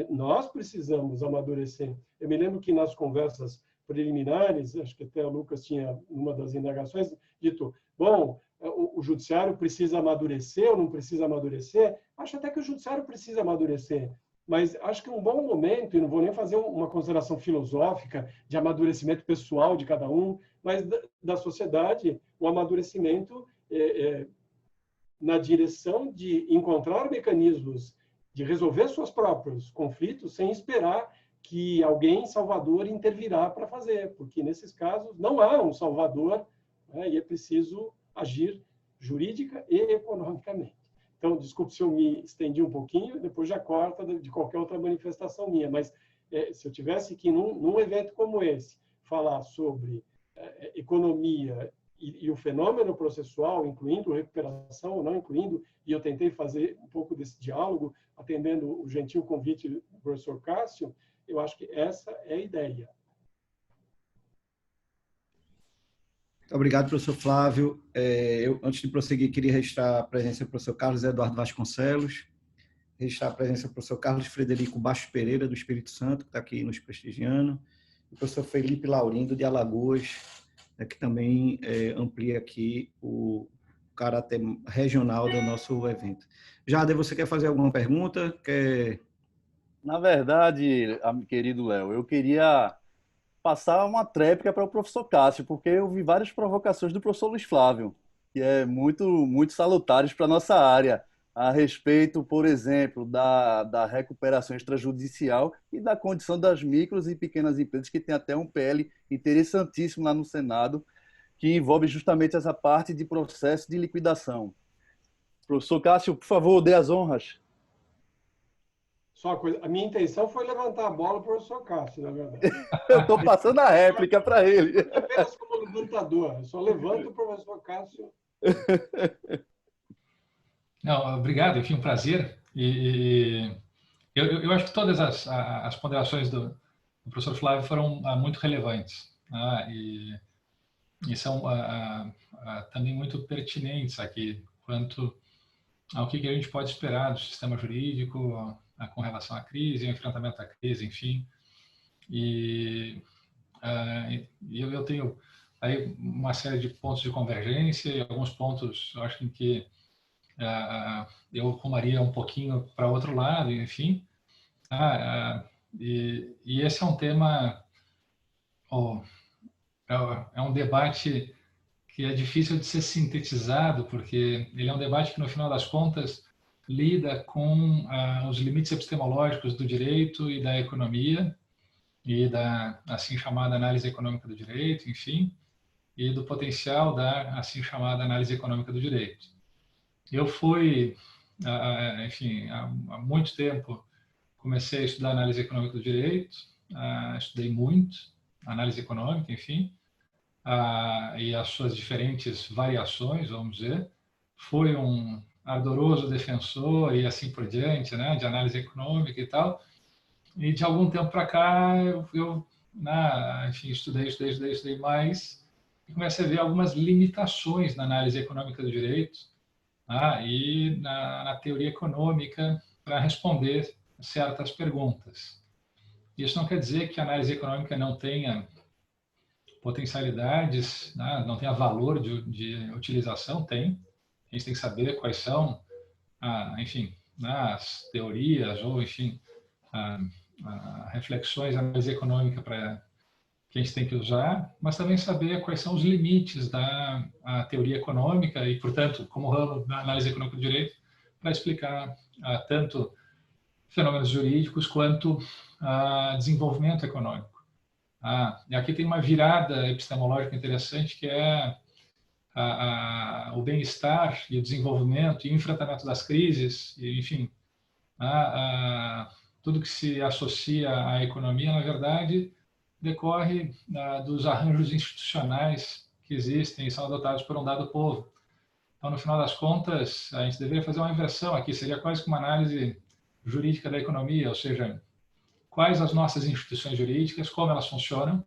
nós precisamos amadurecer. Eu me lembro que nas conversas preliminares, acho que até o Lucas tinha, numa das indagações, dito: bom, o judiciário precisa amadurecer ou não precisa amadurecer? Acho até que o judiciário precisa amadurecer, mas acho que um bom momento, e não vou nem fazer uma consideração filosófica de amadurecimento pessoal de cada um, mas da sociedade, o amadurecimento na direção de encontrar mecanismos de resolver seus próprios conflitos sem esperar que alguém salvador intervirá para fazer, porque nesses casos não há um salvador, né, e é preciso agir jurídica e economicamente. Então, desculpe se eu me estendi um pouquinho, depois já corta de qualquer outra manifestação minha, mas se eu tivesse que, num evento como esse, falar sobre economia e o fenômeno processual, incluindo recuperação ou não incluindo, e eu tentei fazer um pouco desse diálogo, atendendo o gentil convite do professor Cássio, eu acho que essa é a ideia. Obrigado, professor Flávio. Eu, antes de prosseguir, queria registrar a presença do professor Carlos Eduardo Vasconcelos, registrar a presença do professor Carlos Frederico Baixo Pereira, do Espírito Santo, que está aqui nos prestigiando, e o professor Felipe Laurindo, de Alagoas, que também amplia aqui o caráter regional do nosso evento. Jade, você quer fazer alguma pergunta? Na verdade, querido Léo, eu queria passar uma tréplica para o professor Cássio, porque eu vi várias provocações do professor Luiz Flávio, que é muito salutares para a nossa área, a respeito, por exemplo, da recuperação extrajudicial e da condição das micros e pequenas empresas, que tem até um PL interessantíssimo lá no Senado, que envolve justamente essa parte de processo de liquidação. Professor Cássio, por favor, dê as honras. Só uma coisa, a minha intenção foi levantar a bola para o professor Cássio, na verdade. Eu estou passando a réplica para ele. Apenas como levantador, eu só levanto o professor Cássio. Não, obrigado, enfim, um prazer. E eu acho que todas as ponderações do professor Flávio foram muito relevantes, né? E são também muito pertinentes aqui, quanto ao que a gente pode esperar do sistema jurídico com relação à crise, ao enfrentamento da crise, enfim. E eu tenho aí uma série de pontos de convergência e alguns pontos, eu acho, em que eu rumaria um pouquinho para outro lado, enfim. E esse é um tema, é um debate que é difícil de ser sintetizado, porque ele é um debate que, no final das contas, lida com os limites epistemológicos do direito e da economia, e da assim chamada análise econômica do direito, enfim, e do potencial da assim chamada análise econômica do direito. Eu fui, enfim, há muito tempo comecei a estudar análise econômica do direito, estudei muito análise econômica, enfim, e as suas diferentes variações, vamos dizer. Fui um ardoroso defensor e assim por diante, né, de análise econômica e tal. E de algum tempo para cá, enfim, estudei mais e comecei a ver algumas limitações na análise econômica do direito e na teoria econômica para responder certas perguntas. Isso não quer dizer que a análise econômica não tenha potencialidades, né, não tenha valor de utilização, tem. A gente tem que saber quais são, enfim, as teorias ou, enfim, reflexões, análise econômica que a gente tem que usar, mas também saber quais são os limites da teoria econômica e, portanto, como ramo da análise econômica do direito, para explicar tanto fenômenos jurídicos quanto desenvolvimento econômico. E aqui tem uma virada epistemológica interessante, que é o bem-estar e o desenvolvimento e o enfrentamento das crises, e, enfim, tudo que se associa à economia, na verdade, decorre dos arranjos institucionais que existem e são adotados por um dado povo. Então, no final das contas, a gente deveria fazer uma inversão aqui, seria quase que uma análise jurídica da economia, ou seja, quais as nossas instituições jurídicas, como elas funcionam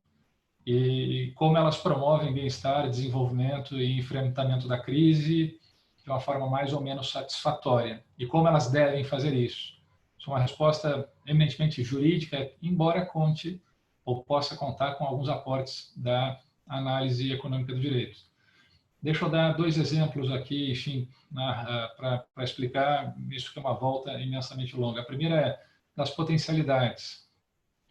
e como elas promovem bem-estar, desenvolvimento e enfrentamento da crise de uma forma mais ou menos satisfatória, e como elas devem fazer isso. Isso é uma resposta eminentemente jurídica, embora conte ou possa contar com alguns aportes da análise econômica do direito. Deixa eu dar dois exemplos aqui, enfim, para explicar isso, que é uma volta imensamente longa. A primeira é das potencialidades.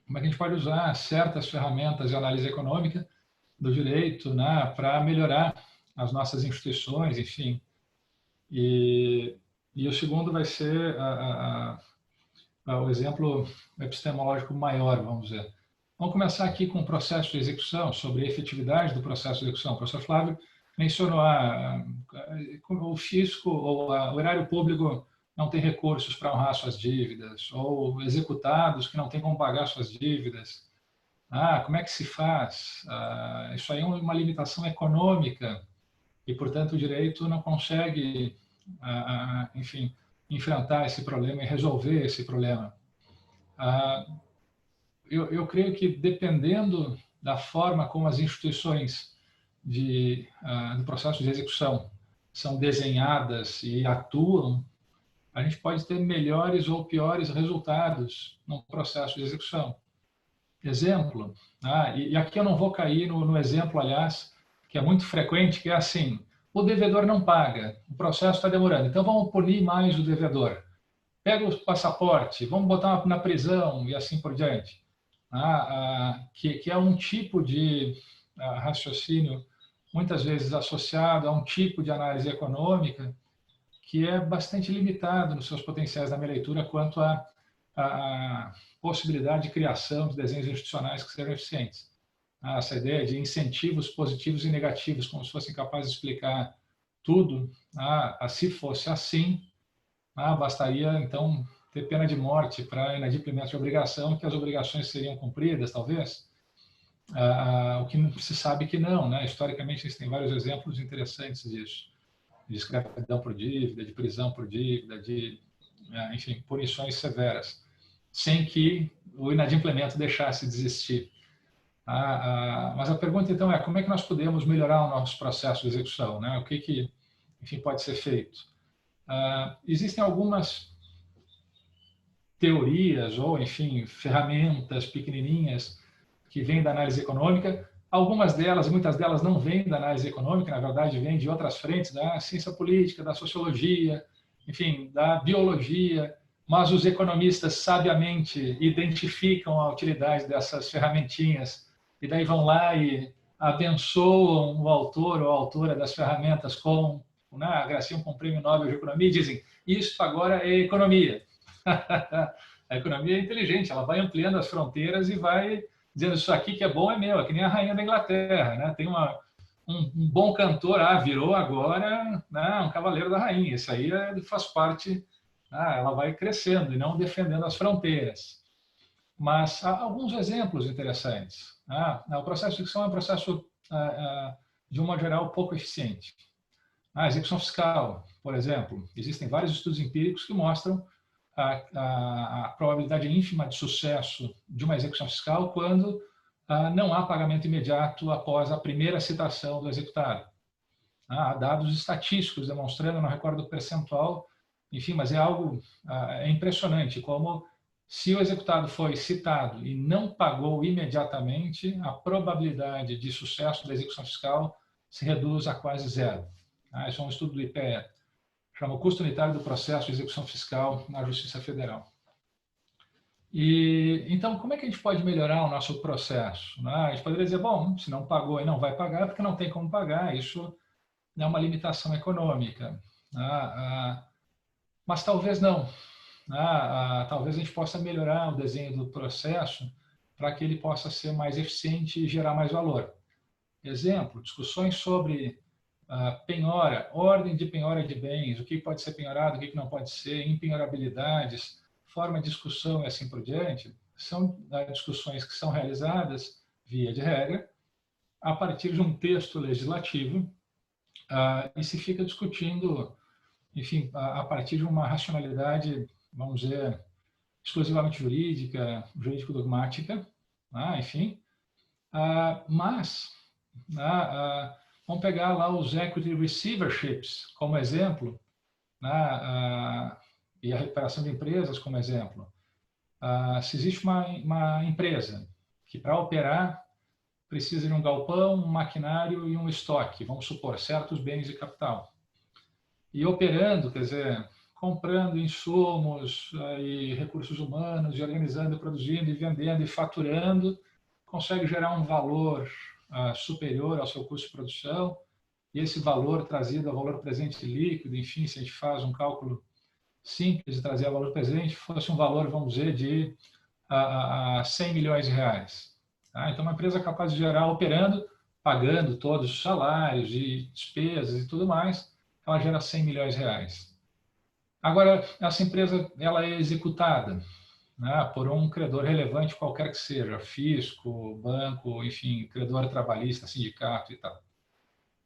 Como é que a gente pode usar certas ferramentas de análise econômica do direito, né, para melhorar as nossas instituições, enfim. E o segundo vai ser o exemplo epistemológico maior, vamos dizer. Vamos começar aqui com o processo de execução, sobre a efetividade do processo de execução. O professor Flávio mencionou o fisco ou o erário público não tem recursos para honrar suas dívidas, ou executados que não têm como pagar suas dívidas. Como é que se faz? Isso aí é uma limitação econômica e, portanto, o direito não consegue, enfim, enfrentar esse problema e resolver esse problema. Eu creio que, dependendo da forma como as instituições do processo de execução são desenhadas e atuam, a gente pode ter melhores ou piores resultados no processo de execução. Exemplo, e aqui eu não vou cair no exemplo, aliás, que é muito frequente, que é assim: o devedor não paga, o processo está demorando, então vamos punir mais o devedor. Pega o passaporte, vamos botar na prisão e assim por diante. Que é um tipo de raciocínio, muitas vezes associado a um tipo de análise econômica, que é bastante limitado nos seus potenciais, na minha leitura, quanto à possibilidade de criação de desenhos institucionais que sejam eficientes. Essa ideia de incentivos positivos e negativos, como se fossem capazes de explicar tudo, se fosse assim, bastaria, então, ter pena de morte para inadimplemento de obrigação, que as obrigações seriam cumpridas, talvez. O que se sabe que não, né? Historicamente, existem vários exemplos interessantes disso. De escravidão por dívida, de prisão por dívida, enfim, punições severas, sem que o inadimplemento deixasse de existir. Mas a pergunta, então, é como é que nós podemos melhorar o nosso processo de execução, né? O que enfim, pode ser feito? Existem algumas teorias ou, enfim, ferramentas pequenininhas que vêm da análise econômica. Algumas delas, muitas delas não vêm da análise econômica, na verdade, vêm de outras frentes, da ciência política, da sociologia, enfim, da biologia, mas os economistas sabiamente identificam a utilidade dessas ferramentinhas e daí vão lá e abençoam o autor ou a autora das ferramentas com, né, agraciam com o Prêmio Nobel de Economia e dizem, isto agora é economia. A economia é inteligente, ela vai ampliando as fronteiras e vai dizendo isso aqui que é bom é meu, é que nem a rainha da Inglaterra, né? Tem um bom cantor, virou agora, né, um cavaleiro da rainha. Isso aí faz parte, ela vai crescendo e não defendendo as fronteiras. Mas há alguns exemplos interessantes. O processo de execução é um processo, de um modo geral, pouco eficiente. A execução fiscal, por exemplo, existem vários estudos empíricos que mostram a probabilidade ínfima de sucesso de uma execução fiscal quando não há pagamento imediato após a primeira citação do executado. Há dados estatísticos demonstrando, não recordo o percentual, enfim, mas é algo impressionante, como se o executado foi citado e não pagou imediatamente, a probabilidade de sucesso da execução fiscal se reduz a quase zero. Esse é um estudo do IPEA. Chama o custo unitário do processo de execução fiscal na Justiça Federal. E, então, como é que a gente pode melhorar o nosso processo? A gente poderia dizer, bom, se não pagou e não vai pagar, porque não tem como pagar, isso é uma limitação econômica. Mas talvez não. Talvez a gente possa melhorar o desenho do processo para que ele possa ser mais eficiente e gerar mais valor. Exemplo, discussões sobre penhora, ordem de penhora de bens, o que pode ser penhorado, o que não pode ser, impenhorabilidades, forma de discussão e assim por diante, são discussões que são realizadas, via de regra, a partir de um texto legislativo e se fica discutindo, enfim, a partir de uma racionalidade, vamos dizer, exclusivamente jurídica, jurídico-dogmática, enfim, mas vamos pegar lá os equity receiverships como exemplo, e a recuperação de empresas como exemplo. Se existe uma empresa que, para operar, precisa de um galpão, um maquinário e um estoque, vamos supor, certos bens de capital. E operando, quer dizer, comprando insumos e recursos humanos, e organizando, produzindo e vendendo e faturando, consegue gerar um valor superior ao seu custo de produção, e esse valor trazido ao valor presente líquido, enfim, se a gente faz um cálculo simples de trazer ao valor presente, fosse um valor, vamos dizer, de 100 milhões de reais. Então, uma empresa capaz de gerar, operando, pagando todos os salários e despesas e tudo mais, ela gera 100 milhões de reais. Agora, essa empresa ela é executada por um credor relevante, qualquer que seja, fisco, banco, enfim, credor trabalhista, sindicato e tal.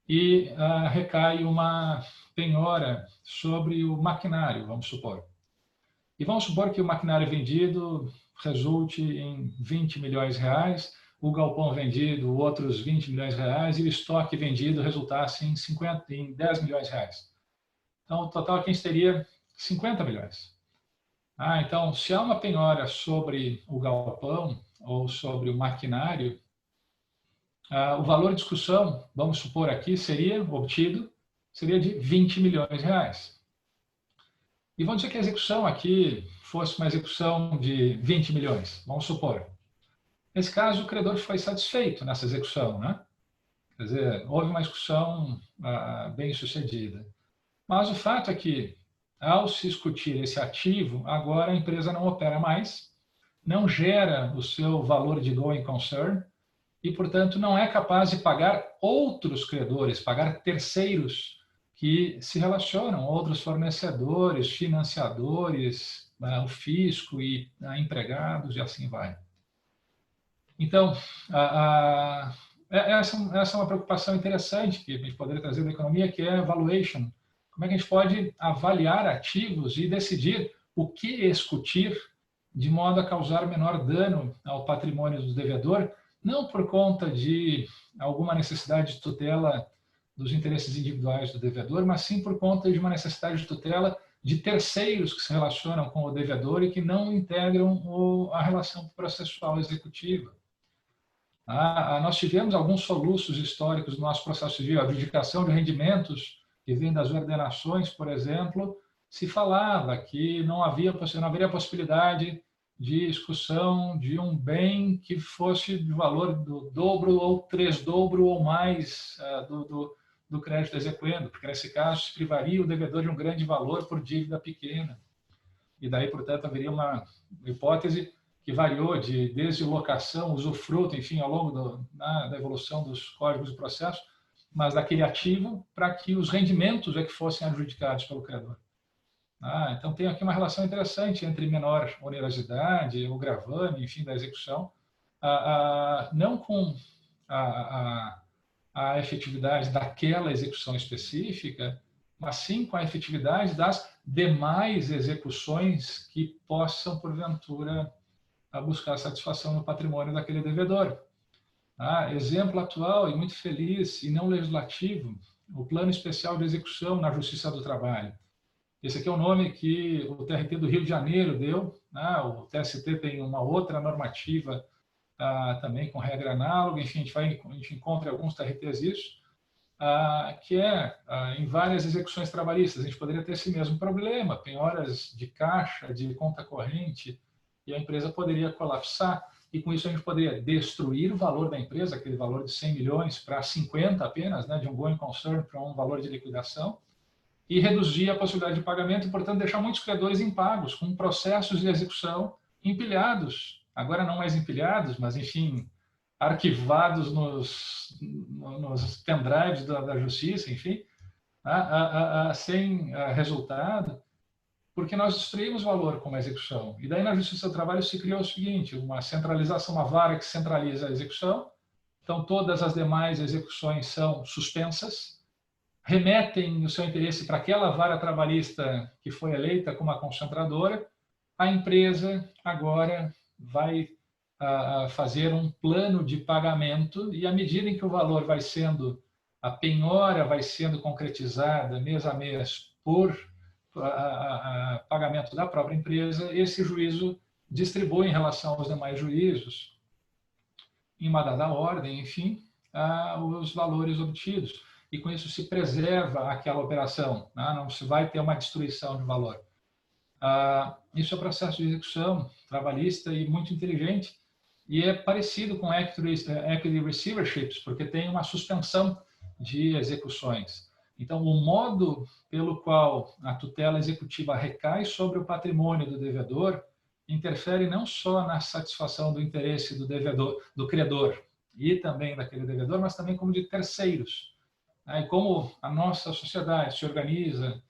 E recai uma penhora sobre o maquinário, vamos supor. E vamos supor que o maquinário vendido resulte em 20 milhões de reais, o galpão vendido outros 20 milhões de reais e o estoque vendido resultasse em 10 milhões de reais. Então, o total aqui teria 50 milhões. Então, se há uma penhora sobre o galpão ou sobre o maquinário, o valor de discussão, vamos supor aqui, seria obtido, seria de 20 milhões de reais. E vamos dizer que a execução aqui fosse uma execução de 20 milhões, vamos supor. Nesse caso, o credor foi satisfeito nessa execução, né? Quer dizer, houve uma execução bem sucedida. Mas o fato é que, ao se discutir esse ativo, agora a empresa não opera mais, não gera o seu valor de going concern e, portanto, não é capaz de pagar outros credores, pagar terceiros que se relacionam, outros fornecedores, financiadores, o fisco e empregados e assim vai. Então, essa é uma preocupação interessante que a gente poderia trazer da economia, que é a valuation. Como é que a gente pode avaliar ativos e decidir o que excutir de modo a causar menor dano ao patrimônio do devedor, não por conta de alguma necessidade de tutela dos interesses individuais do devedor, mas sim por conta de uma necessidade de tutela de terceiros que se relacionam com o devedor e que não integram a relação processual executiva. Nós tivemos alguns soluços históricos no nosso processo civil, a adjudicação de rendimentos que vêm das ordenações, por exemplo, se falava que não haveria possibilidade de execução de um bem que fosse de valor do dobro ou tresdobro ou mais do crédito exequendo, porque nesse caso se privaria o devedor de um grande valor por dívida pequena. E daí, portanto, haveria uma hipótese que variou desde locação, usufruto, enfim, ao longo da evolução dos códigos de processo, mas daquele ativo para que os rendimentos é que fossem adjudicados pelo credor. Então, tem aqui uma relação interessante entre menor onerosidade, o gravame, enfim, da execução, não com a efetividade daquela execução específica, mas sim com a efetividade das demais execuções que possam, porventura, buscar satisfação no patrimônio daquele devedor. Exemplo atual e muito feliz, e não legislativo, o Plano Especial de Execução na Justiça do Trabalho. Esse aqui é o nome que o TRT do Rio de Janeiro deu. O TST tem uma outra normativa também com regra análoga. Enfim, a gente encontra em alguns TRTs isso, que em várias execuções trabalhistas. A gente poderia ter esse mesmo problema, penhoras de caixa, de conta corrente, e a empresa poderia colapsar. E com isso a gente poderia destruir o valor da empresa, aquele valor de 100 milhões para 50 apenas, de um going concern para um valor de liquidação, e reduzir a possibilidade de pagamento e, portanto, deixar muitos credores impagos, com processos de execução empilhados, agora não mais empilhados, mas, enfim, arquivados nos pendrives da justiça, enfim, sem resultado, porque nós destruímos valor com a execução. E daí, na Justiça do Trabalho, se criou o seguinte, uma centralização, uma vara que centraliza a execução, então todas as demais execuções são suspensas, remetem o seu interesse para aquela vara trabalhista que foi eleita como a concentradora, a empresa agora vai fazer um plano de pagamento e, à medida em que o valor vai sendo, a penhora vai sendo concretizada mês a mês por pagamento da própria empresa, esse juízo distribui em relação aos demais juízos, em uma dada ordem, enfim, os valores obtidos. E com isso se preserva aquela operação, não se vai ter uma destruição de valor. Isso é um processo de execução trabalhista e muito inteligente, e é parecido com equity receiverships, porque tem uma suspensão de execuções. Então, o modo pelo qual a tutela executiva recai sobre o patrimônio do devedor interfere não só na satisfação do interesse do devedor, do credor e também daquele devedor, mas também como de terceiros. E como a nossa sociedade se organiza,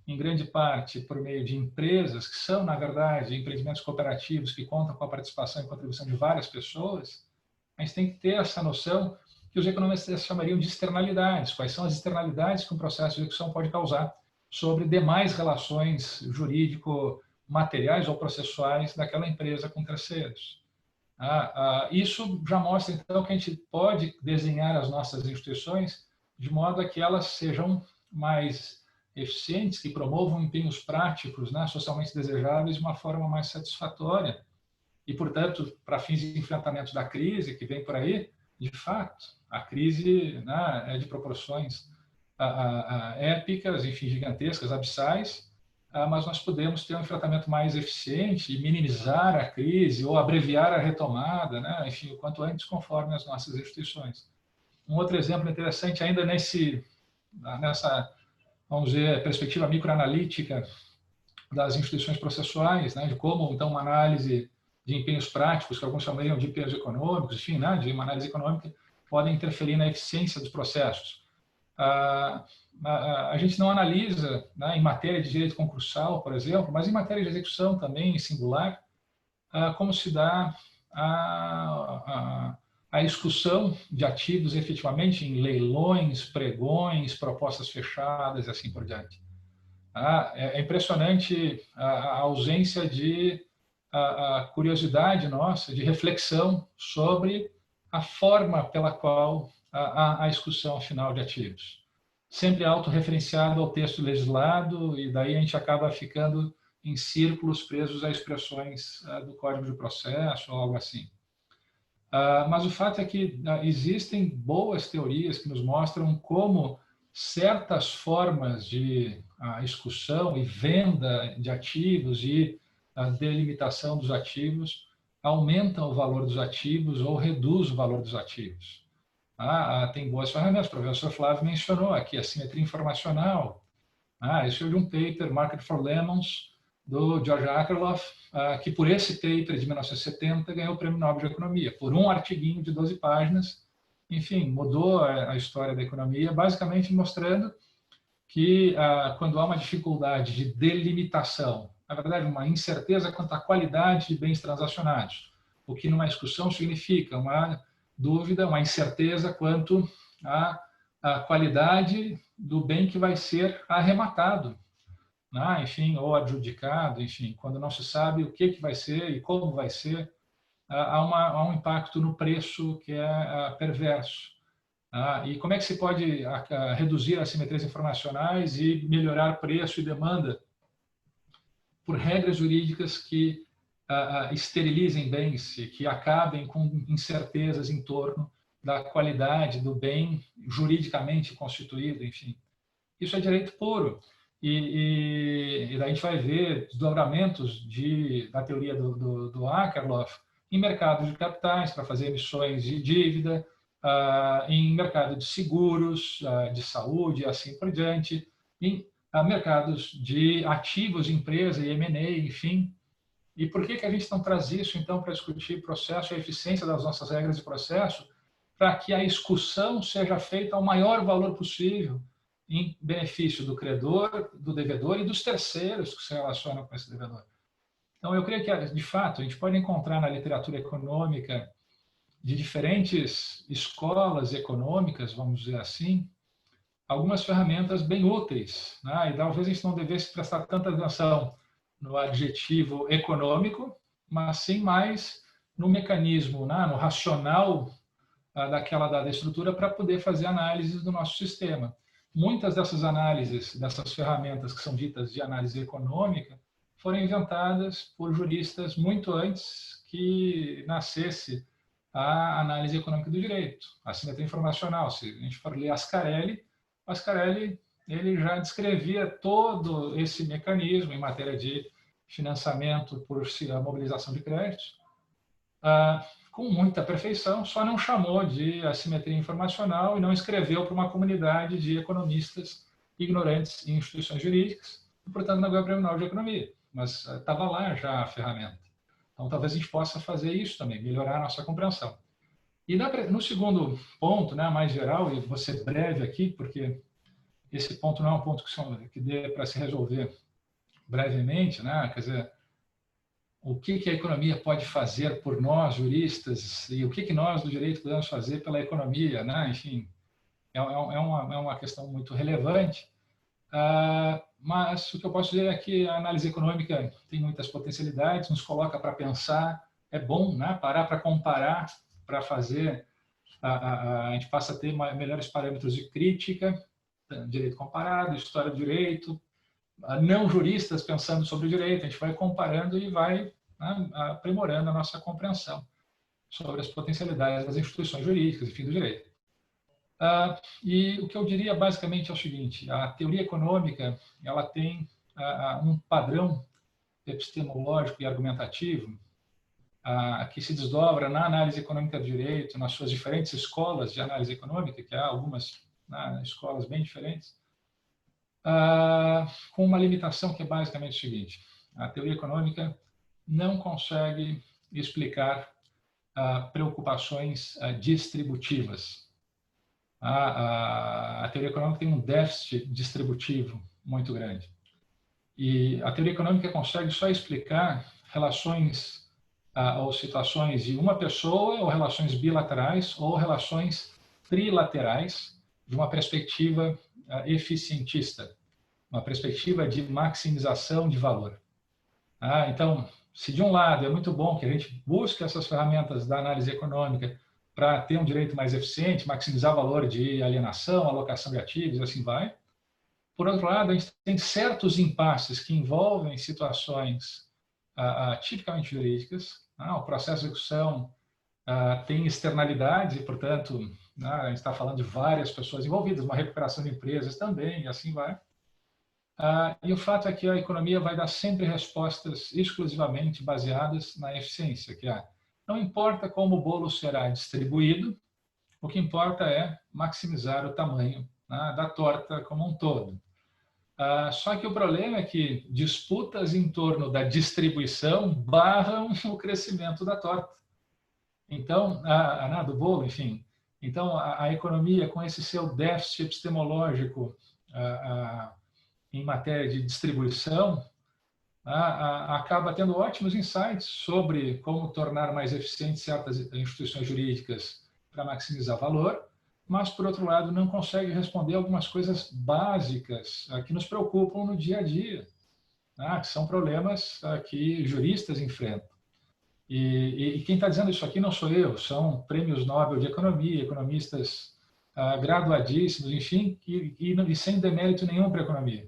em grande parte, por meio de empresas, que são, na verdade, empreendimentos cooperativos que contam com a participação e contribuição de várias pessoas, a gente tem que ter essa noção que os economistas chamariam de externalidades. Quais são as externalidades que um processo de execução pode causar sobre demais relações jurídico-materiais ou processuais daquela empresa com terceiros. Isso já mostra, então, que a gente pode desenhar as nossas instituições de modo a que elas sejam mais eficientes, que promovam empenhos práticos, socialmente desejáveis de uma forma mais satisfatória. E, portanto, para fins de enfrentamento da crise que vem por aí, de fato, a crise é de proporções épicas, enfim, gigantescas, abissais, mas nós podemos ter um enfrentamento mais eficiente e minimizar a crise ou abreviar a retomada, enfim, o quanto antes, conforme as nossas instituições. Um outro exemplo interessante, ainda nessa, vamos dizer, perspectiva microanalítica das instituições processuais, de como, então, uma análise de empenhos práticos, que alguns chamariam de empenhos econômicos, enfim, de uma análise econômica, podem interferir na eficiência dos processos. A gente não analisa, em matéria de direito concursal, por exemplo, mas em matéria de execução também, em singular, como se dá a execução de ativos efetivamente em leilões, pregões, propostas fechadas e assim por diante. É impressionante a ausência de curiosidade nossa, de reflexão sobre a forma pela qual a execução final de ativos. sempre autorreferenciado ao texto legislado, e daí a gente acaba ficando em círculos presos a expressões do Código de Processo ou algo assim. Mas o fato é que existem boas teorias que nos mostram como certas formas de execução e venda de ativos e a delimitação dos ativos aumentam o valor dos ativos ou reduz o valor dos ativos. Tem boas ferramentas, o professor Flávio mencionou aqui, a simetria informacional. Esse é de um paper, Market for Lemons, do George Akerlof, que por esse paper de 1970 ganhou o Prêmio Nobel de Economia, por um artiguinho de 12 páginas. Enfim, mudou a história da economia, basicamente mostrando que quando há uma dificuldade de delimitação, na verdade, uma incerteza quanto à qualidade de bens transacionados, o que numa discussão significa uma dúvida, uma incerteza quanto à qualidade do bem que vai ser arrematado, enfim, ou adjudicado, enfim, quando não se sabe o que vai ser e como vai ser, há um impacto no preço que é perverso. E como é que se pode reduzir as simetrias informacionais e melhorar preço e demanda? Por regras jurídicas que esterilizem bens e que acabem com incertezas em torno da qualidade do bem juridicamente constituído, enfim. Isso é direito puro. E daí a gente vai ver desdobramentos da teoria do Akerlof em mercados de capitais para fazer emissões de dívida, em mercado de seguros, de saúde e assim por diante, em mercados de ativos de empresa e M&A, enfim. E por que a gente não traz isso, então, para discutir processo e a eficiência das nossas regras de processo, para que a execução seja feita ao maior valor possível, em benefício do credor, do devedor e dos terceiros que se relacionam com esse devedor. Então, eu creio que, de fato, a gente pode encontrar na literatura econômica de diferentes escolas econômicas, vamos dizer assim, algumas ferramentas bem úteis, e talvez a gente não devesse prestar tanta atenção no adjetivo econômico, mas sim mais no mecanismo, no racional da estrutura para poder fazer análises do nosso sistema. Muitas dessas análises, dessas ferramentas que são ditas de análise econômica, foram inventadas por juristas muito antes que nascesse a análise econômica do direito, a simetria informacional. Se a gente for ler Ascarelli ele já descrevia todo esse mecanismo em matéria de financiamento por mobilização de créditos, com muita perfeição, só não chamou de assimetria informacional e não escreveu para uma comunidade de economistas ignorantes em instituições jurídicas, e, portanto, não ganhou o Prêmio Nobel de Economia, mas estava lá já a ferramenta. Então, talvez a gente possa fazer isso também, melhorar a nossa compreensão. E no segundo ponto, mais geral, e vou ser breve aqui, porque esse ponto não é um ponto que dê para se resolver brevemente, quer dizer, o que a economia pode fazer por nós, juristas, e o que nós do direito podemos fazer pela economia, enfim, é uma questão muito relevante, mas o que eu posso dizer é que a análise econômica tem muitas potencialidades, nos coloca para pensar, é bom parar para comparar, para fazer, a gente passa a ter melhores parâmetros de crítica, direito comparado, história do direito, não juristas pensando sobre o direito, a gente vai comparando e vai aprimorando a nossa compreensão sobre as potencialidades das instituições jurídicas, enfim, do direito. E o que eu diria basicamente é o seguinte: a teoria econômica ela tem um padrão epistemológico e argumentativo que se desdobra na análise econômica do direito, nas suas diferentes escolas de análise econômica, que há algumas escolas bem diferentes, com uma limitação que é basicamente o seguinte: a teoria econômica não consegue explicar preocupações distributivas. A teoria econômica tem um déficit distributivo muito grande. E a teoria econômica consegue só explicar relações ou situações de uma pessoa, ou relações bilaterais, ou relações trilaterais, de uma perspectiva eficientista, uma perspectiva de maximização de valor. Então, se de um lado é muito bom que a gente busque essas ferramentas da análise econômica para ter um direito mais eficiente, maximizar o valor de alienação, alocação de ativos, assim vai. Por outro lado, a gente tem certos impasses que envolvem situações tipicamente jurídicas. O processo de execução tem externalidades e, portanto, a gente está falando de várias pessoas envolvidas, uma recuperação de empresas também, e assim vai. E o fato é que a economia vai dar sempre respostas exclusivamente baseadas na eficiência, que não importa como o bolo será distribuído, o que importa é maximizar o tamanho da torta como um todo. Só que o problema é que disputas em torno da distribuição barram o crescimento da torta. Então, do bolo, enfim. Então, a economia, com esse seu déficit epistemológico em matéria de distribuição, acaba tendo ótimos insights sobre como tornar mais eficientes certas instituições jurídicas para maximizar valor, mas, por outro lado, não consegue responder algumas coisas básicas que nos preocupam no dia a dia, que são problemas que juristas enfrentam. E quem está dizendo isso aqui não sou eu, são prêmios Nobel de Economia, economistas graduadíssimos, enfim, e sem demérito nenhum para a economia.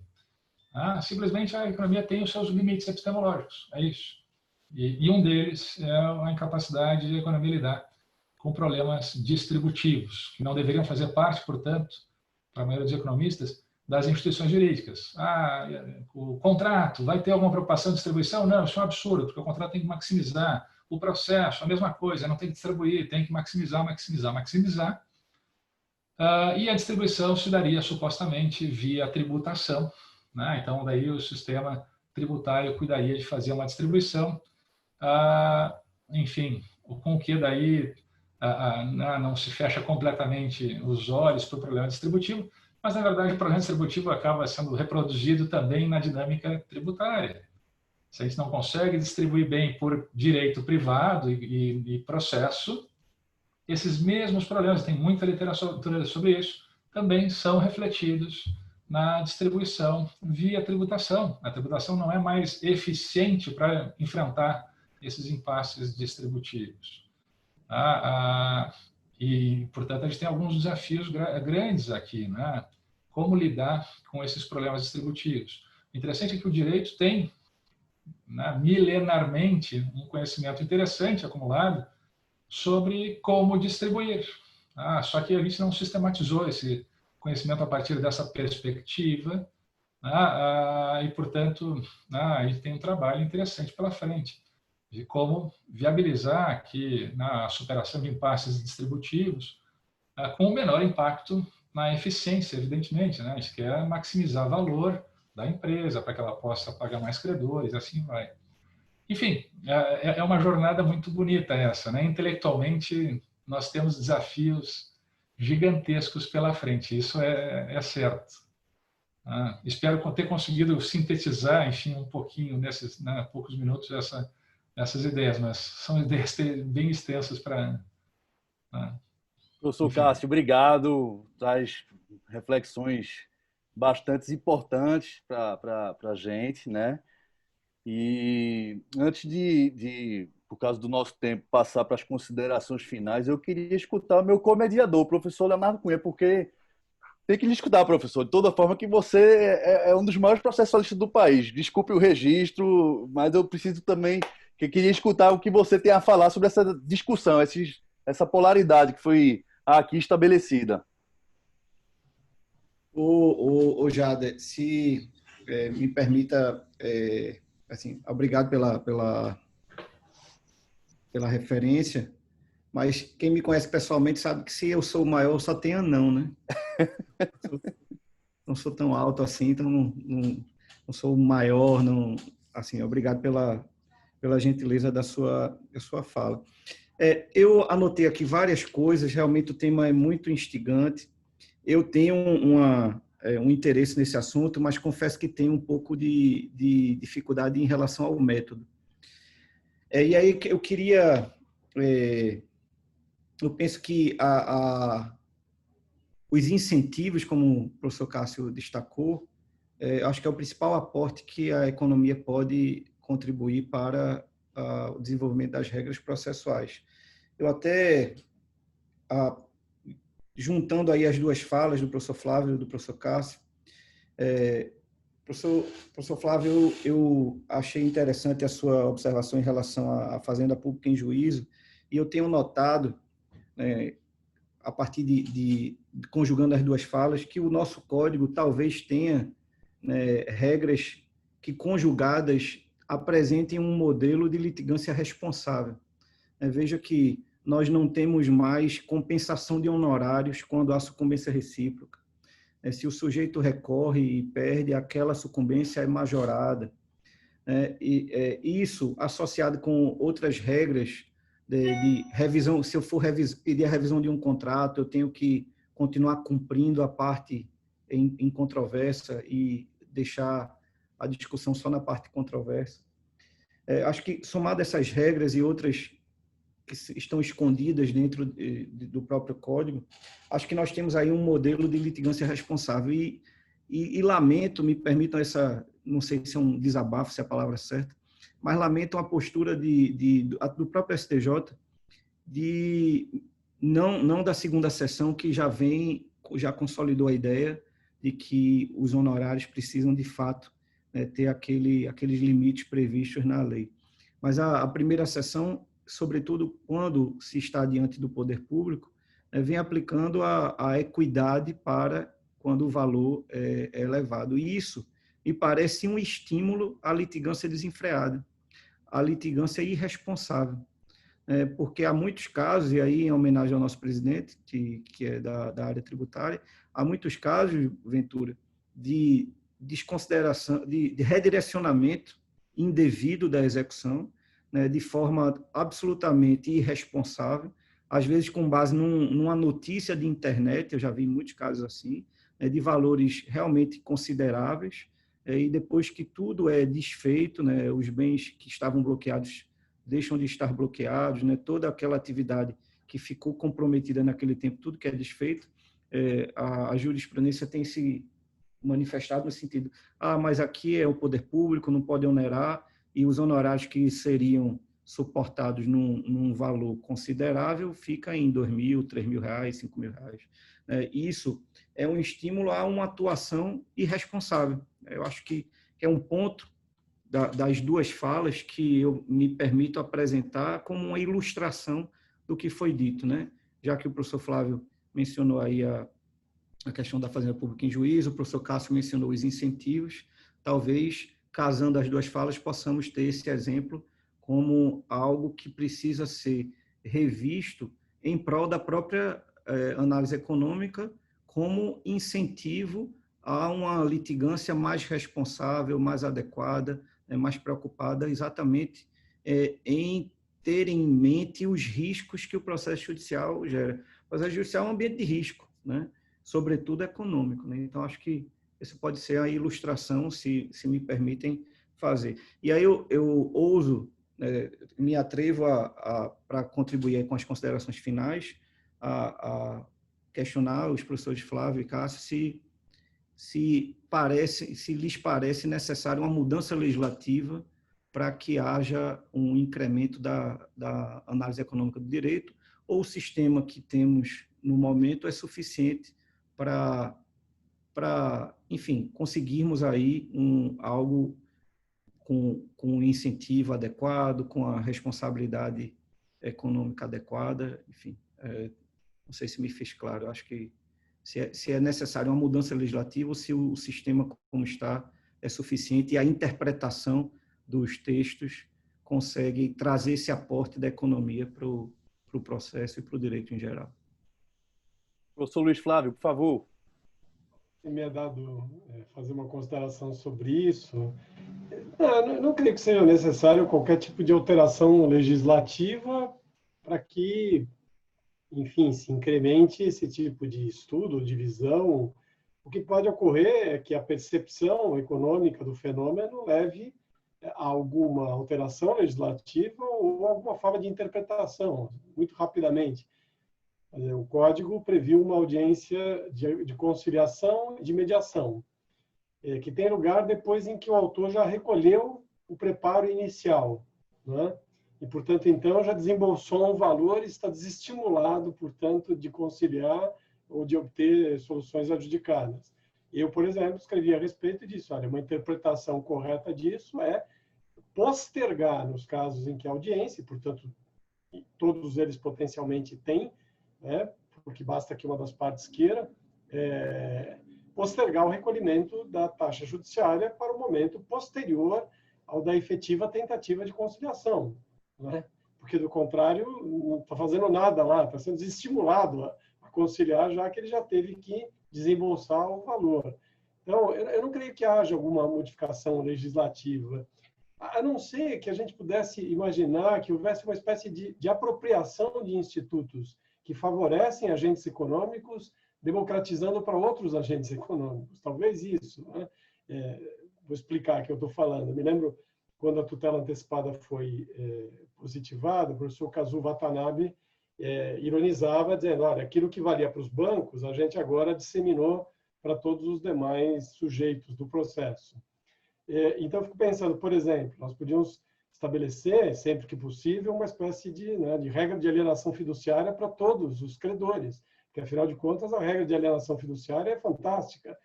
Simplesmente a economia tem os seus limites epistemológicos, é isso. E um deles é a incapacidade da economia lidar com problemas distributivos, que não deveriam fazer parte, portanto, para a maioria dos economistas, das instituições jurídicas. O contrato, vai ter alguma preocupação de distribuição? Não, isso é um absurdo, porque o contrato tem que maximizar. O processo, a mesma coisa, não tem que distribuir, tem que maximizar. E a distribuição se daria supostamente via tributação, Então, daí o sistema tributário cuidaria de fazer uma distribuição, enfim, com o que daí não se fecha completamente os olhos para o problema distributivo, mas, na verdade, o problema distributivo acaba sendo reproduzido também na dinâmica tributária. Se a gente não consegue distribuir bem por direito privado e processo, esses mesmos problemas, tem muita literatura sobre isso, também são refletidos na distribuição via tributação. A tributação não é mais eficiente para enfrentar esses impasses distributivos. E, portanto, a gente tem alguns desafios grandes aqui, Como lidar com esses problemas distributivos. O interessante é que o direito tem, milenarmente, um conhecimento interessante acumulado sobre como distribuir. Só que a gente não sistematizou esse conhecimento a partir dessa perspectiva, e, portanto, a gente tem um trabalho interessante pela frente de como viabilizar que na superação de impasses distributivos com o menor impacto na eficiência, evidentemente. A gente quer maximizar valor da empresa para que ela possa pagar mais credores, assim vai. Enfim, é uma jornada muito bonita essa. Intelectualmente, nós temos desafios gigantescos pela frente, isso é certo. Espero ter conseguido sintetizar, enfim, um pouquinho nesses poucos minutos essas ideias, mas são ideias bem extensas para... Professor Cássio, obrigado. Traz reflexões bastante importantes para a gente, E antes por causa do nosso tempo, passar para as considerações finais, eu queria escutar o meu comediador, o professor Leonardo Cunha, porque tem que lhe escutar, professor, de toda forma que você é um dos maiores processualistas do país. Desculpe o registro, mas eu preciso também, que eu queria escutar o que você tem a falar sobre essa discussão, essa polaridade que foi aqui estabelecida. O Jader, se me permita, assim, obrigado pela referência, mas quem me conhece pessoalmente sabe que se eu sou o maior, só tem anão, Não sou tão alto assim, então não sou o maior, não, assim, obrigado pela gentileza da sua fala. Eu anotei aqui várias coisas, realmente o tema é muito instigante. Eu tenho um interesse nesse assunto, mas confesso que tenho um pouco de dificuldade em relação ao método. E aí eu queria... eu penso que os incentivos, como o professor Cássio destacou, acho que é o principal aporte que a economia pode contribuir para o desenvolvimento das regras processuais. Eu até juntando aí as duas falas do professor Flávio e do professor Cássio, professor Flávio, eu achei interessante a sua observação em relação à fazenda pública em juízo, e eu tenho notado, a partir de conjugando as duas falas, que o nosso código talvez tenha, né, regras que, conjugadas, apresentem um modelo de litigância responsável. Veja que nós não temos mais compensação de honorários quando há sucumbência recíproca. Se o sujeito recorre e perde, aquela sucumbência é majorada. Isso, associado com outras regras de revisão, se eu for pedir a revisão de um contrato, eu tenho que continuar cumprindo a parte em controvérsia e deixar a discussão só na parte controversa. Acho que, somado essas regras e outras que estão escondidas dentro do próprio código, acho que nós temos aí um modelo de litigância responsável. E lamento, me permitam não sei se é um desabafo, se é a palavra certa, mas lamento a postura do próprio STJ, não da segunda sessão, que já consolidou a ideia de que os honorários precisam, de fato, ter aqueles limites previstos na lei. Mas a primeira sessão, sobretudo quando se está diante do poder público, vem aplicando a equidade para quando o valor é elevado. E isso me parece um estímulo à litigância desenfreada, à litigância irresponsável. Porque há muitos casos, e aí em homenagem ao nosso presidente, que é da área tributária, há muitos casos, Ventura, de desconsideração, de redirecionamento indevido da execução, de forma absolutamente irresponsável, às vezes com base numa notícia de internet, eu já vi muitos casos assim, de valores realmente consideráveis, e depois que tudo é desfeito, os bens que estavam bloqueados deixam de estar bloqueados, toda aquela atividade que ficou comprometida naquele tempo, tudo que é desfeito, a jurisprudência tem se manifestado no sentido, mas aqui é o poder público, não pode onerar, e os honorários que seriam suportados num valor considerável fica em R$2.000, R$3.000, R$5.000. Isso é um estímulo a uma atuação irresponsável. Eu acho que é um ponto das duas falas que eu me permito apresentar como uma ilustração do que foi dito, Já que o professor Flávio mencionou aí a questão da fazenda pública em juízo, o professor Cássio mencionou os incentivos, talvez, casando as duas falas, possamos ter esse exemplo como algo que precisa ser revisto em prol da própria análise econômica, como incentivo a uma litigância mais responsável, mais adequada, mais preocupada exatamente em ter em mente os riscos que o processo judicial gera. O processo judicial é um ambiente de risco, sobretudo econômico. Então, acho que isso pode ser a ilustração, se me permitem fazer. E aí eu ouso, me atrevo para contribuir com as considerações finais, a questionar os professores Flávio e Cássio se lhes parece necessário uma mudança legislativa para que haja um incremento da análise econômica do direito, ou o sistema que temos no momento é suficiente para enfim, conseguirmos aí algo com um incentivo adequado, com a responsabilidade econômica adequada, enfim, não sei se me fiz claro, eu acho que se é necessário uma mudança legislativa ou se o sistema como está é suficiente e a interpretação dos textos consegue trazer esse aporte da economia para o processo e para o direito em geral. Professor Luiz Flávio, por favor. Você me é dado fazer uma consideração sobre isso. Não creio que seja necessário qualquer tipo de alteração legislativa para que, enfim, se incremente esse tipo de estudo, de visão. O que pode ocorrer é que a percepção econômica do fenômeno leve a alguma alteração legislativa ou alguma forma de interpretação, muito rapidamente. O Código previu uma audiência de conciliação e de mediação, que tem lugar depois em que o autor já recolheu o preparo inicial, e, portanto, então, já desembolsou um valor e está desestimulado, portanto, de conciliar ou de obter soluções adjudicadas. Eu, por exemplo, escrevi a respeito disso. Olha, uma interpretação correta disso é postergar, nos casos em que a audiência, portanto, todos eles potencialmente têm, né, porque basta que uma das partes queira, postergar o recolhimento da taxa judiciária para o momento posterior ao da efetiva tentativa de conciliação, né? Porque, do contrário, não está fazendo nada lá, está sendo desestimulado a conciliar, já que ele já teve que desembolsar o valor. Então, eu não creio que haja alguma modificação legislativa, a não ser que a gente pudesse imaginar que houvesse uma espécie de apropriação de institutos que favorecem agentes econômicos, democratizando para outros agentes econômicos. Talvez isso, né? Vou explicar o que eu estou falando. Eu me lembro quando a tutela antecipada foi positivada, o professor Kazu Watanabe ironizava, dizendo, olha, aquilo que valia para os bancos, a gente agora disseminou para todos os demais sujeitos do processo. Então, eu fico pensando, por exemplo, nós podíamos estabelecer, sempre que possível, uma espécie de regra de alienação fiduciária para todos os credores, porque, afinal de contas, a regra de alienação fiduciária é fantástica.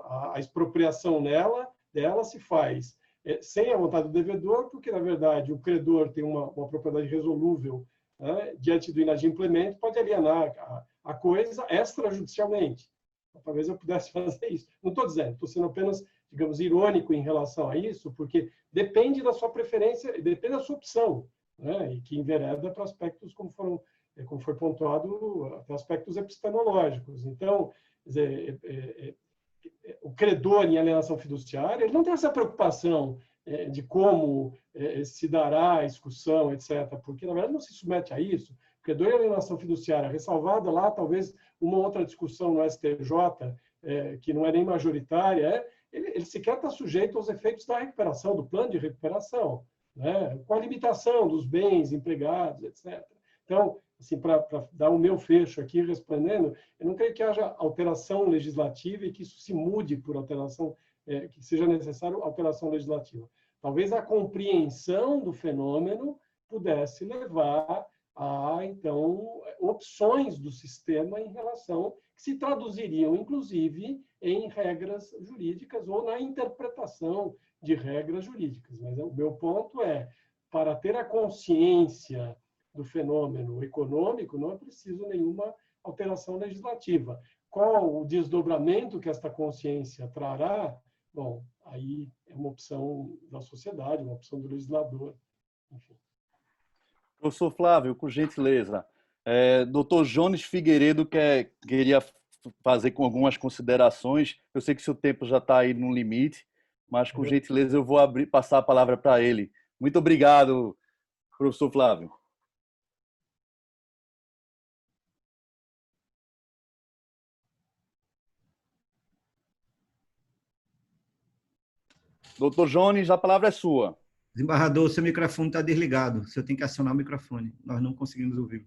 A expropriação dela se faz sem a vontade do devedor, porque, na verdade, o credor tem uma propriedade resolúvel, né, diante do inadimplemento, pode alienar a coisa extrajudicialmente. Talvez eu pudesse fazer isso. Não estou dizendo, estou sendo apenas, digamos, irônico em relação a isso, porque depende da sua preferência, depende da sua opção, né, e que envereda para aspectos, como foi pontuado, até aspectos epistemológicos. Então, quer dizer, o credor em alienação fiduciária, ele não tem essa preocupação de como se dará a execução, etc., porque, na verdade, não se submete a isso. O credor em alienação fiduciária, ressalvada lá, talvez, uma outra discussão no STJ, que não é nem majoritária, ele sequer está sujeito aos efeitos da recuperação, do plano de recuperação, né, com a limitação dos bens empregados, etc. Então, assim, para dar o meu fecho aqui, respondendo, eu não creio que haja alteração legislativa e que isso se mude por alteração, que seja necessário alteração legislativa. Talvez a compreensão do fenômeno pudesse levar a, então, opções do sistema em relação, que se traduziriam, inclusive, em regras jurídicas ou na interpretação de regras jurídicas. Mas o meu ponto é, para ter a consciência do fenômeno econômico, não é preciso nenhuma alteração legislativa. Qual o desdobramento que esta consciência trará? Bom, aí é uma opção da sociedade, uma opção do legislador, enfim. Professor Flávio, por gentileza, Dr. Jones Figueiredo queria fazer com algumas considerações. Eu sei que seu tempo já está aí no limite, mas, com gentileza, eu vou passar a palavra para ele. Muito obrigado, professor Flávio. Doutor Jones, a palavra é sua. Desembargador, seu microfone está desligado. O senhor tem que acionar o microfone. Nós não conseguimos ouvir.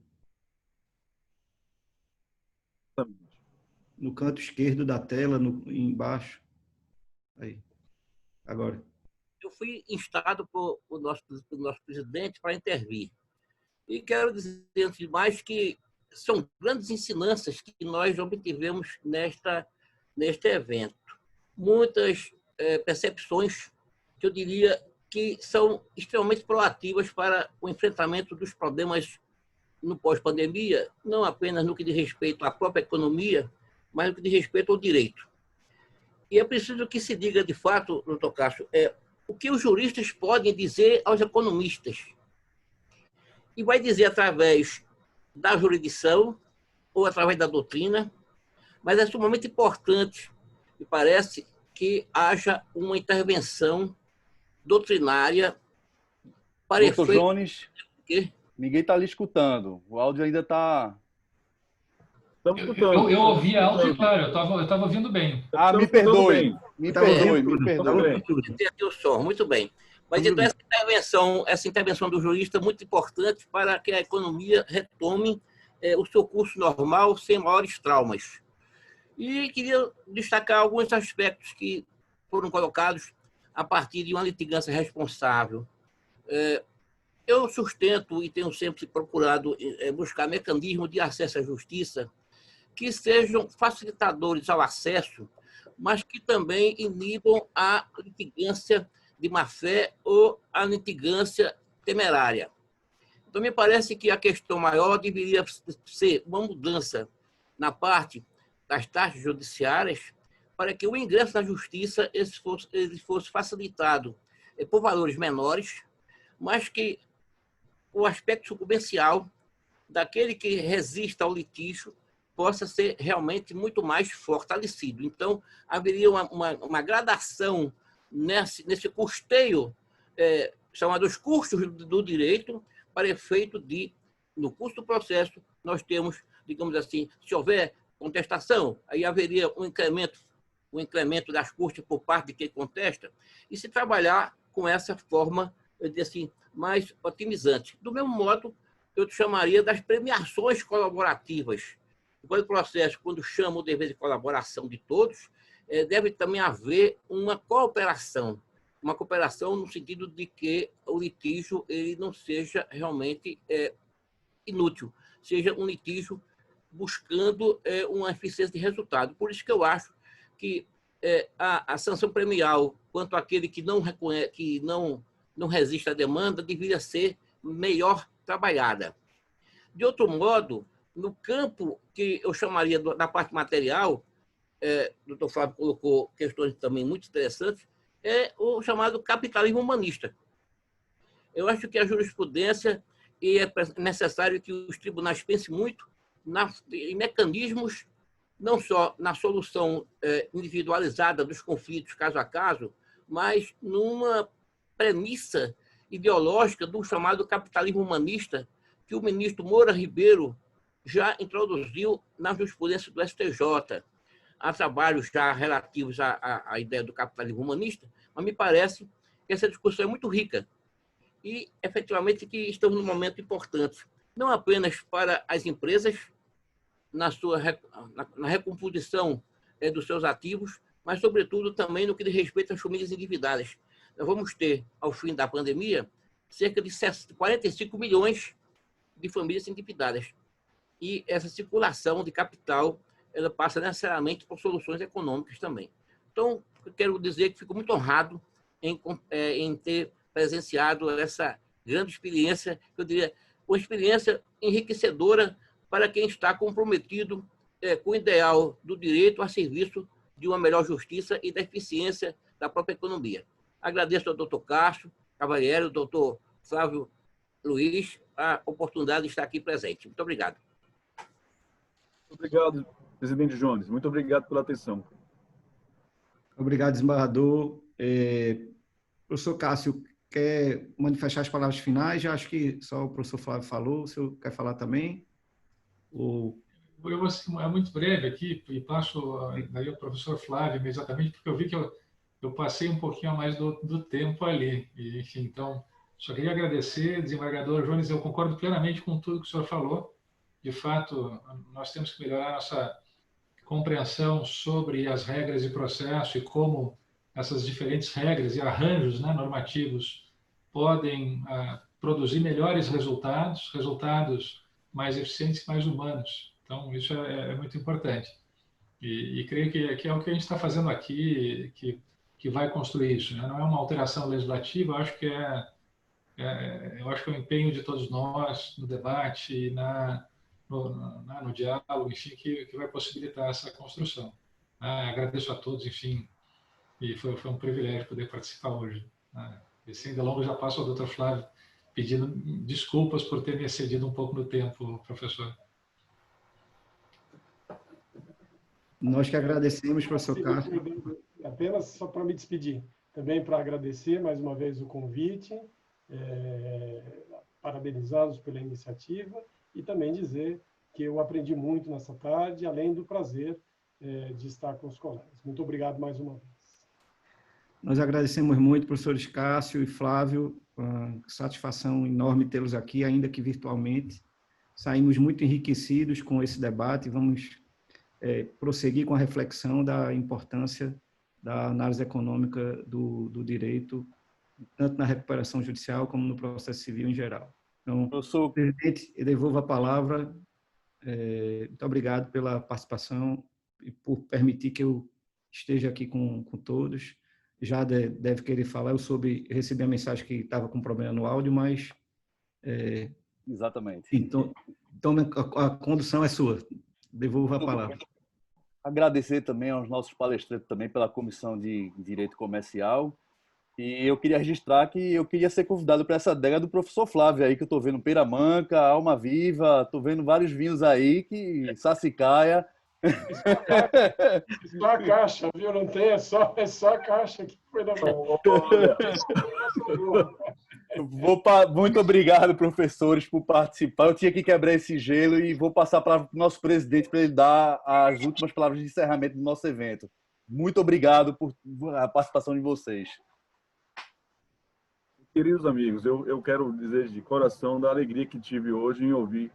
No canto esquerdo da tela, embaixo. Aí. Agora. Eu fui instado pelo nosso presidente para intervir. E quero dizer, antes de mais, que são grandes ensinanças que nós obtivemos neste evento. Muitas percepções que eu diria que são extremamente proativas para o enfrentamento dos problemas no pós-pandemia, não apenas no que diz respeito à própria economia, mas no que diz respeito ao direito. E é preciso que se diga, de fato, doutor Cássio, o que os juristas podem dizer aos economistas. E vai dizer através da jurisdição ou através da doutrina, mas é sumamente importante, me parece, que haja uma intervenção doutrinária para efeito... Doutor Jones, ninguém está lhe escutando. O áudio ainda está... Eu ouvi alto e claro, eu estava ouvindo bem. Me perdoe. Me perdoe. Entendi o som, muito bem. Mas então essa intervenção do jurista é muito importante para que a economia retome o seu curso normal sem maiores traumas. E queria destacar alguns aspectos que foram colocados a partir de uma litigância responsável. eu sustento e tenho sempre procurado buscar mecanismos de acesso à justiça que sejam facilitadores ao acesso, mas que também inibam a litigância de má-fé ou a litigância temerária. Então, me parece que a questão maior deveria ser uma mudança na parte das taxas judiciárias para que o ingresso na justiça ele fosse facilitado por valores menores, mas que o aspecto sucumbencial daquele que resista ao litígio possa ser realmente muito mais fortalecido. Então, haveria uma gradação nesse custeio, chamado os custos do direito, para efeito de, no custo do processo, nós temos, digamos assim, se houver contestação, aí haveria um incremento das custas por parte de quem contesta, e se trabalhar com essa forma, eu diria assim, mais otimizante. Do mesmo modo, eu te chamaria das premiações colaborativas. O Código de Processo, quando chama o dever de colaboração de todos, deve também haver uma cooperação no sentido de que o litígio ele não seja realmente inútil, seja um litígio buscando uma eficiência de resultado. Por isso que eu acho que a sanção premial quanto àquele que não resiste à demanda deveria ser melhor trabalhada. De outro modo, no campo que eu chamaria da parte material, o doutor Flávio colocou questões também muito interessantes, é o chamado capitalismo humanista. Eu acho que a jurisprudência e é necessário que os tribunais pensem muito em mecanismos, não só na solução individualizada dos conflitos caso a caso, mas numa premissa ideológica do chamado capitalismo humanista, que o ministro Moura Ribeiro já introduziu na jurisprudência do STJ. Há trabalhos já relativos à ideia do capitalismo humanista, mas me parece que essa discussão é muito rica e, efetivamente, que estamos num momento importante, não apenas para as empresas na recomposição dos seus ativos, mas, sobretudo, também no que diz respeito às famílias endividadas. Nós vamos ter, ao fim da pandemia, cerca de 45 milhões de famílias endividadas. E essa circulação de capital ela passa necessariamente por soluções econômicas também. Então, eu quero dizer que fico muito honrado em ter presenciado essa grande experiência, eu diria, uma experiência enriquecedora para quem está comprometido com o ideal do direito a serviço de uma melhor justiça e da eficiência da própria economia. Agradeço ao doutor Cássio Cavalieri, ao doutor Flávio Luiz, a oportunidade de estar aqui presente. Muito obrigado. Obrigado, presidente Jones. Muito obrigado pela atenção. Obrigado, desembargador. Professor Cássio, quer manifestar as palavras finais? Já acho que só o professor Flávio falou. O senhor quer falar também? Eu vou ser muito breve aqui e passo daí ao professor Flávio imediatamente, porque eu vi que eu passei um pouquinho a mais do tempo ali. E, enfim, então, só queria agradecer, desembargador Jones, eu concordo plenamente com tudo que o senhor falou. De fato, nós temos que melhorar a nossa compreensão sobre as regras de processo e como essas diferentes regras e arranjos, né, normativos podem produzir melhores resultados mais eficientes e mais humanos. Então, isso é muito importante. E creio que é o que a gente está fazendo aqui que vai construir isso, né? Não é uma alteração legislativa, eu acho que é o empenho de todos nós no debate, no diálogo, enfim, que vai possibilitar essa construção. Agradeço a todos, enfim, e foi um privilégio poder participar hoje. E sem delongas, já passo ao doutor Flávio pedindo desculpas por ter me excedido um pouco no tempo, professor. Nós que agradecemos, professor Cássio. Apenas só para me despedir, também para agradecer mais uma vez o convite, parabenizá-los pela iniciativa e também dizer que eu aprendi muito nessa tarde, além do prazer de estar com os colegas. Muito obrigado mais uma vez. Nós agradecemos muito, professores Cássio e Flávio, satisfação enorme tê-los aqui, ainda que virtualmente. Saímos muito enriquecidos com esse debate e vamos prosseguir com a reflexão da importância da análise econômica do direito tanto na recuperação judicial como no processo civil em geral. Então, Professor, presidente, eu devolvo a palavra. Muito obrigado pela participação e por permitir que eu esteja aqui com todos. Já deve querer falar. Eu recebi a mensagem que estava com problema no áudio, mas... exatamente. Então, a condução é sua. Devolvo a palavra. Agradecer também aos nossos palestrantes também pela Comissão de Direito Comercial. E eu queria registrar que eu queria ser convidado para essa adega do professor Flávio aí, que eu estou vendo Peramanca, Alma Viva, estou vendo vários vinhos aí, que Sassicaia. Só a caixa, viu? Não tem, é só a caixa que foi da mão. Muito obrigado, professores, por participar. Eu tinha que quebrar esse gelo e vou passar para o nosso presidente para ele dar as últimas palavras de encerramento do nosso evento. Muito obrigado por a participação de vocês. Queridos amigos, eu quero dizer de coração da alegria que tive hoje em ouvir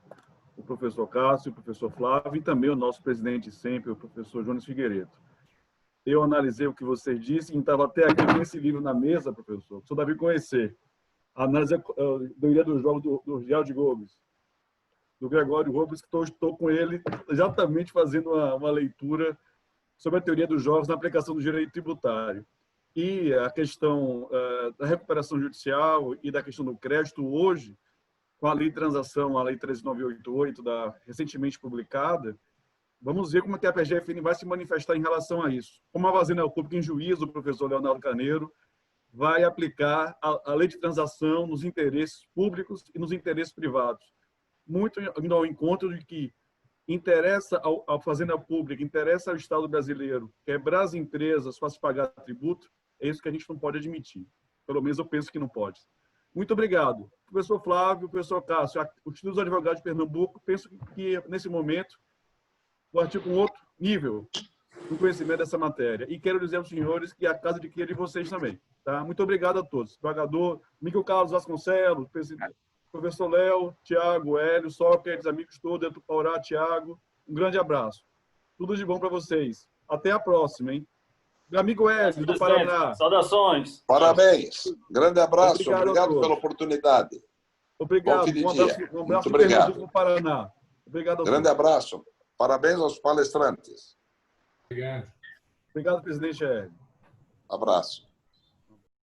o professor Cássio, o professor Flávio e também o nosso presidente sempre, o professor Jones Figueiredo. Eu analisei o que vocês disseram e estava até aqui com esse livro na mesa, professor, que o senhor deve conhecer. A análise da teoria dos jogos do Gerald Gomes, do Gregório Gomes, que estou com ele exatamente fazendo uma leitura sobre a teoria dos jogos na aplicação do direito tributário. E a questão da recuperação judicial e da questão do crédito hoje, com a lei de transação, a lei 13988, recentemente publicada, vamos ver como é que a PGFN vai se manifestar em relação a isso. Como a Fazenda Pública em juízo, o professor Leonardo Carneiro vai aplicar a lei de transação nos interesses públicos e nos interesses privados. Muito indo ao encontro de que interessa à Fazenda Pública, interessa ao Estado brasileiro quebrar as empresas para se pagar tributo, é isso que a gente não pode admitir. Pelo menos eu penso que não pode. Muito obrigado. Professor Flávio, professor Cássio, o Instituto dos Advogados de Pernambuco, penso que nesse momento partir com outro nível no conhecimento dessa matéria. E quero dizer aos senhores que a casa de cria de vocês também. Tá? Muito obrigado a todos. Desembargador Miguel Carlos Vasconcelos, professor Léo, Tiago, Hélio, Sócrates, amigos todos, Eto Paurá, Tiago. Um grande abraço. Tudo de bom para vocês. Até a próxima, hein? Meu amigo Hélio, do Paraná. Saudações. Parabéns. Grande abraço. Obrigado pela oportunidade. Obrigado. Bom fim de Um dia. abraço Muito do obrigado. Pernambuco, do Paraná. Obrigado a Grande todos. abraço. Parabéns aos palestrantes. Obrigado. Obrigado, presidente Hélio. Abraço.